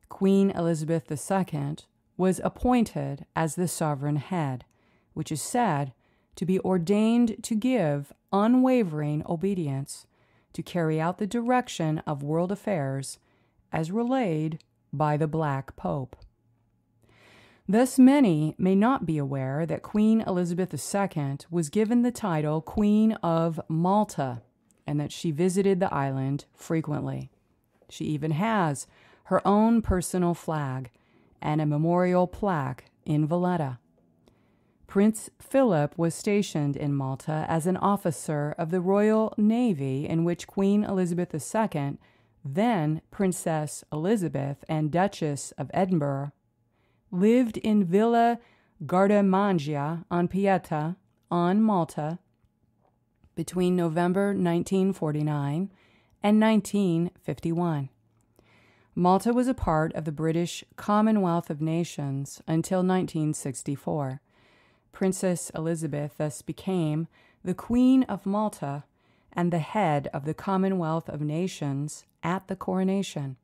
Queen Elizabeth II was appointed as the sovereign head, which is said to be ordained to give unwavering obedience to carry out the direction of world affairs as relayed by the Black Pope. Thus, many may not be aware that Queen Elizabeth II was given the title Queen of Malta and that she visited the island frequently. She even has her own personal flag and a memorial plaque in Valletta. Prince Philip was stationed in Malta as an officer of the Royal Navy, in which Queen Elizabeth II, then Princess Elizabeth and Duchess of Edinburgh, lived in Villa Gardamangia on Pieta on Malta between November 1949 and 1951. Malta was a part of the British Commonwealth of Nations until 1964. Princess Elizabeth thus became the Queen of Malta and the head of the Commonwealth of Nations at the coronation.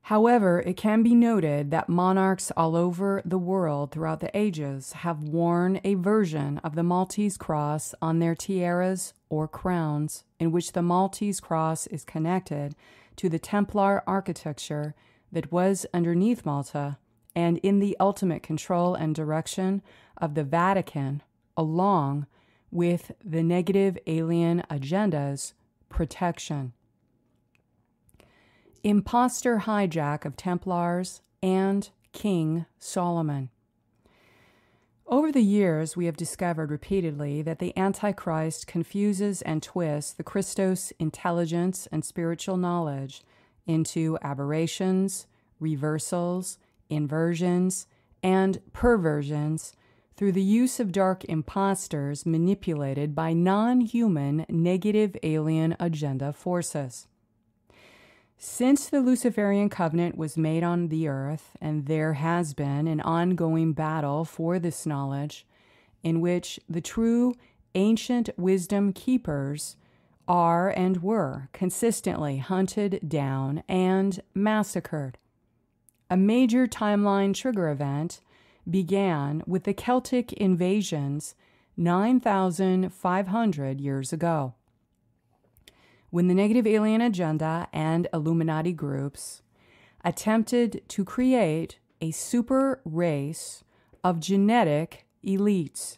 However, it can be noted that monarchs all over the world throughout the ages have worn a version of the Maltese cross on their tiaras or crowns, in which the Maltese cross is connected to the Templar architecture that was underneath Malta and in the ultimate control and direction of the Vatican, along with the negative alien agenda's protection. Imposter hijack of Templars and King Solomon. Over the years, we have discovered repeatedly that the Antichrist confuses and twists the Christos intelligence and spiritual knowledge into aberrations, reversals, inversions, and perversions through the use of dark impostors manipulated by non-human negative alien agenda forces. Since the Luciferian covenant was made on the earth, and there has been an ongoing battle for this knowledge, in which the true ancient wisdom keepers are and were consistently hunted down and massacred. A major timeline trigger event began with the Celtic invasions 9,500 years ago, when the negative alien agenda and Illuminati groups attempted to create a super race of genetic elites.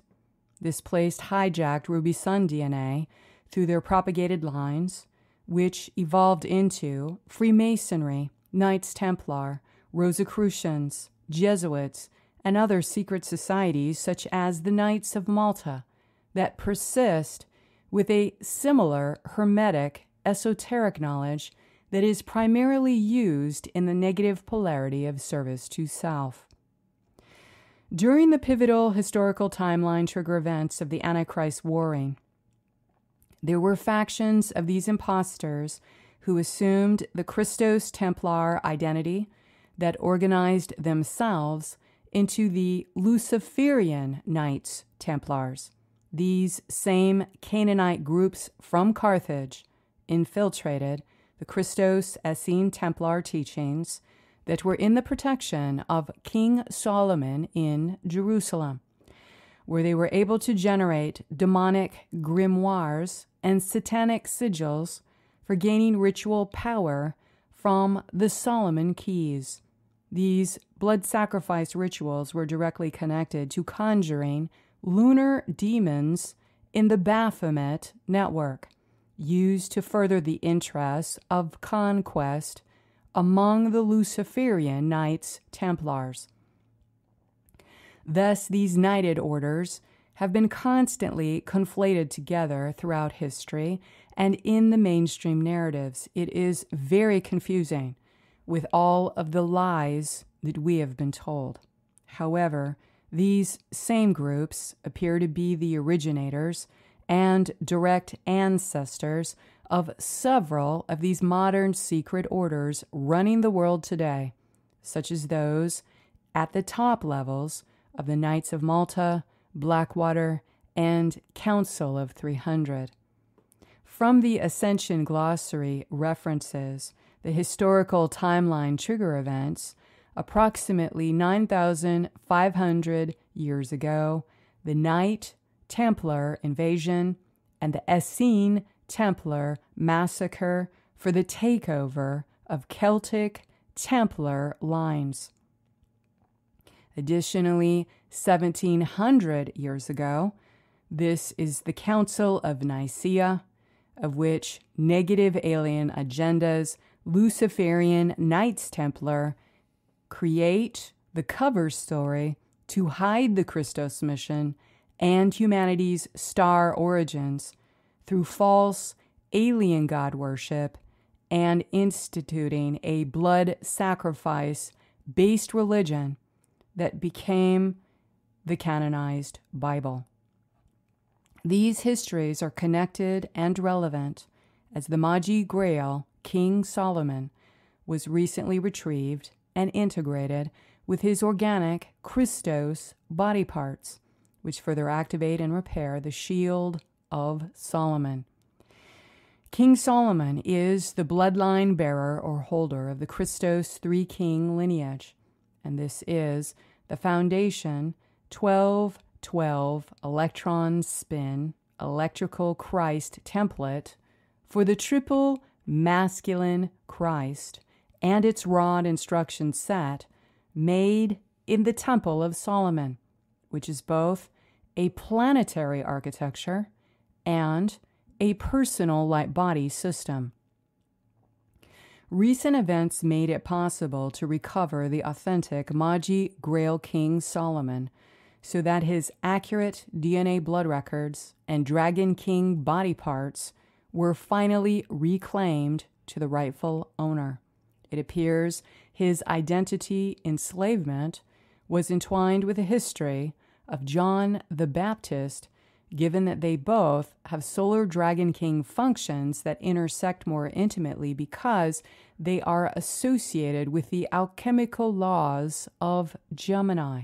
This placed hijacked Ruby Sun DNA through their propagated lines, which evolved into Freemasonry, Knights Templar, Rosicrucians, Jesuits, and other secret societies such as the Knights of Malta that persist with a similar hermetic esoteric knowledge that is primarily used in the negative polarity of service to self. During the pivotal historical timeline trigger events of the Antichrist warring, there were factions of these impostors who assumed the Christos Templar identity that organized themselves into the Luciferian Knights Templars. These same Canaanite groups from Carthage infiltrated the Christos Essene Templar teachings that were in the protection of King Solomon in Jerusalem, where they were able to generate demonic grimoires and satanic sigils for gaining ritual power from the Solomon keys. These blood sacrifice rituals were directly connected to conjuring lunar demons in the Baphomet network, used to further the interests of conquest among the Luciferian Knights Templars. Thus, these knighted orders have been constantly conflated together throughout history and in the mainstream narratives. It is very confusing with all of the lies that we have been told. However, these same groups appear to be the originators and direct ancestors of several of these modern secret orders running the world today, such as those at the top levels of the Knights of Malta, Blackwater, and Council of 300. From the Ascension Glossary references the historical timeline trigger events, approximately 9,500 years ago, the Knight Templar invasion and the Essene Templar massacre for the takeover of Celtic Templar lines. Additionally, 1,700 years ago, this is the Council of Nicaea, of which negative alien agendas, Luciferian Knights Templar, create the cover story to hide the Christos mission and humanity's star origins through false alien god worship and instituting a blood sacrifice-based religion that became the canonized Bible. These histories are connected and relevant as the Magi Grail, King Solomon, was recently retrieved and integrated with his organic Christos body parts, which further activate and repair the shield of Solomon. King Solomon is the bloodline bearer or holder of the Christos three-king lineage, and this is the foundation 12-12 electron spin electrical Christ template for the triple masculine Christ and its rod instruction set made in the Temple of Solomon, which is both a planetary architecture and a personal light body system. Recent events made it possible to recover the authentic Magi Grail King Solomon so that his accurate DNA blood records and Dragon King body parts were finally reclaimed to the rightful owner. It appears his identity enslavement was entwined with the history of John the Baptist, given that they both have solar Dragon King functions that intersect more intimately because they are associated with the alchemical laws of Gemini.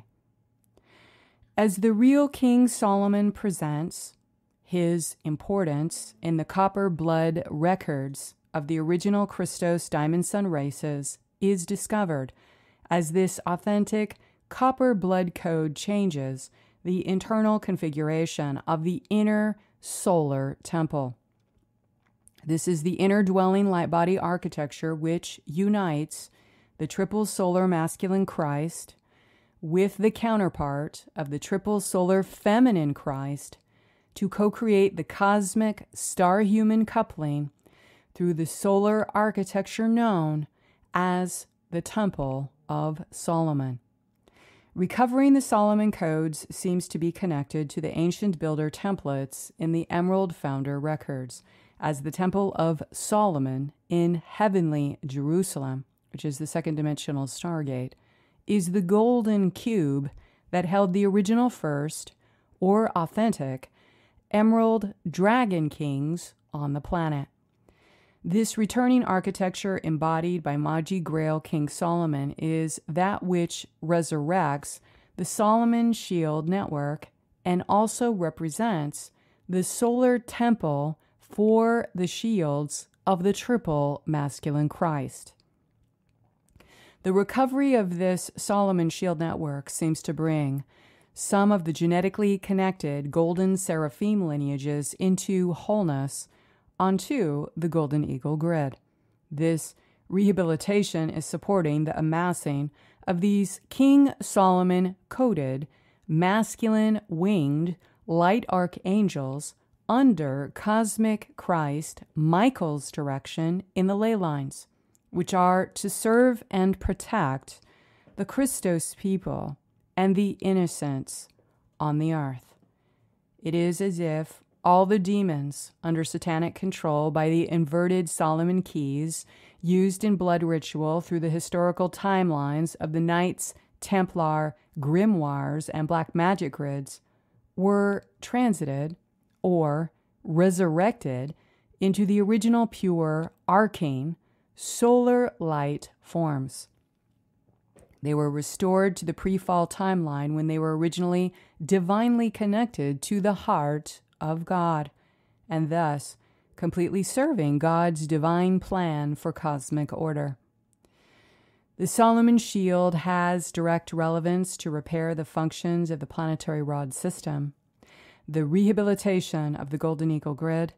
As the real King Solomon presents, his importance in the copper blood records of the original Christos Diamond Sun races is discovered as this authentic copper blood code changes the internal configuration of the inner solar temple. This is the inner dwelling light body architecture which unites the triple solar masculine Christ with the counterpart of the triple solar feminine Christ to co-create the cosmic star-human coupling through the solar architecture known as the Temple of Solomon. Recovering the Solomon codes seems to be connected to the ancient builder templates in the Emerald Founder records, as the Temple of Solomon in heavenly Jerusalem, which is the second dimensional Stargate, is the golden cube that held the original first, or authentic, Emerald Dragon Kings on the planet. This returning architecture embodied by Magi Grail King Solomon is that which resurrects the Solomon Shield network and also represents the solar temple for the shields of the triple masculine Christ. The recovery of this Solomon Shield network seems to bring some of the genetically connected golden seraphim lineages into wholeness onto the Golden Eagle grid. This rehabilitation is supporting the amassing of these King Solomon coded masculine winged light archangels under cosmic Christ Michael's direction in the ley lines, which are to serve and protect the Christos people and the innocents on the earth. It is as if all the demons under satanic control by the inverted Solomon keys used in blood ritual through the historical timelines of the Knights, Templar, grimoires, and black magic grids were transited or resurrected into the original pure arcane solar light forms. They were restored to the pre-fall timeline when they were originally divinely connected to the heart of God, and thus completely serving God's divine plan for cosmic order. The Solomon Shield has direct relevance to repair the functions of the planetary rod system, the rehabilitation of the Golden Eagle grid,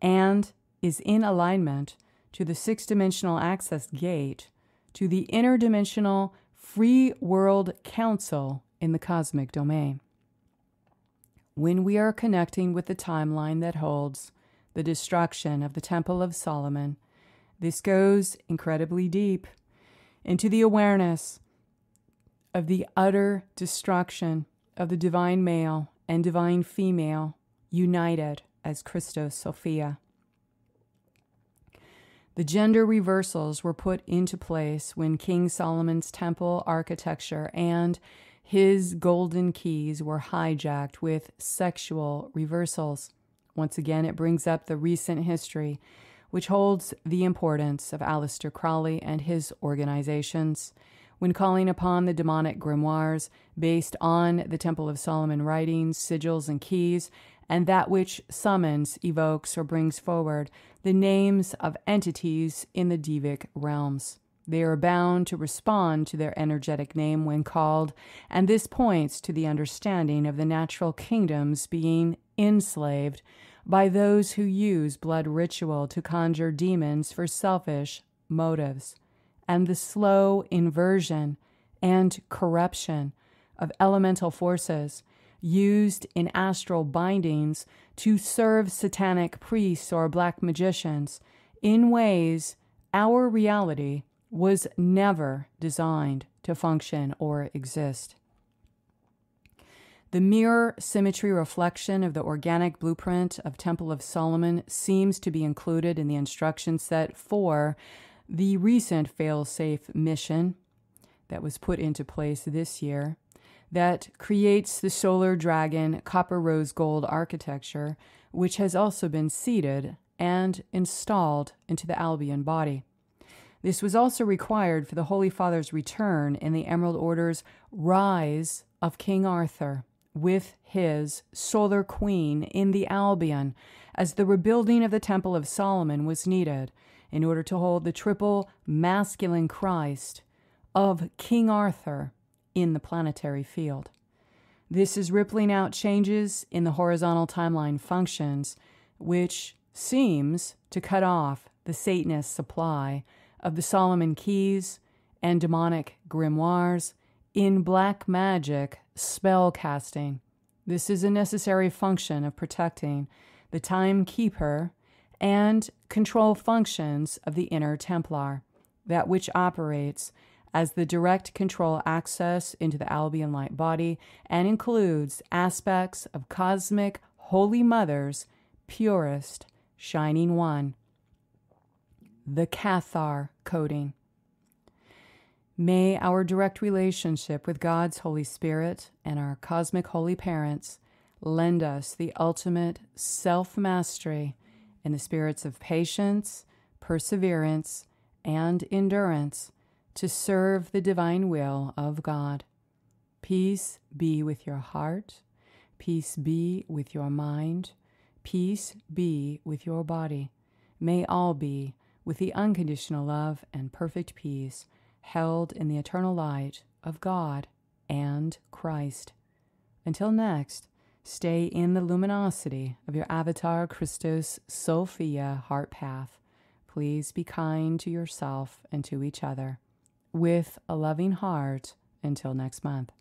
and is in alignment to the six-dimensional access gate to the interdimensional free world council in the cosmic domain. When we are connecting with the timeline that holds the destruction of the Temple of Solomon, this goes incredibly deep into the awareness of the utter destruction of the divine male and divine female united as Christos Sophia. The gender reversals were put into place when King Solomon's temple architecture and his golden keys were hijacked with sexual reversals. Once again, it brings up the recent history, which holds the importance of Aleister Crowley and his organizations, When calling upon the demonic grimoires based on the Temple of Solomon writings, sigils, and keys, and that which summons, evokes, or brings forward the names of entities in the devic realms. They are bound to respond to their energetic name when called, and this points to the understanding of the natural kingdoms being enslaved by those who use blood ritual to conjure demons for selfish motives, and the slow inversion and corruption of elemental forces used in astral bindings to serve satanic priests or black magicians in ways our reality was never designed to function or exist. The mirror symmetry reflection of the organic blueprint of Temple of Solomon seems to be included in the instruction set for the recent fail-safe mission that was put into place this year that creates the solar dragon copper rose gold architecture, which has also been seeded and installed into the Albion body. This was also required for the Holy Father's return in the Emerald Order's Rise of King Arthur with his solar queen in the Albion, as the rebuilding of the Temple of Solomon was needed in order to hold the triple masculine Christ of King Arthur in the planetary field. This is rippling out changes in the horizontal timeline functions, which seems to cut off the Satanist supply of the Solomon keys and demonic grimoires in black magic spell casting. This is a necessary function of protecting the timekeeper and control functions of the inner Templar, that which operates as the direct control access into the Albion light body and includes aspects of cosmic Holy Mother's purest shining one, the Cathar coding. May our direct relationship with God's Holy Spirit and our cosmic holy parents lend us the ultimate self-mastery in the spirits of patience, perseverance, and endurance to serve the divine will of God. Peace be with your heart. Peace be with your mind. Peace be with your body. May all be with the unconditional love and perfect peace held in the eternal light of God and Christ. Until next, stay in the luminosity of your avatar Christos Sophia heart path. Please be kind to yourself and to each other. With a loving heart, until next month.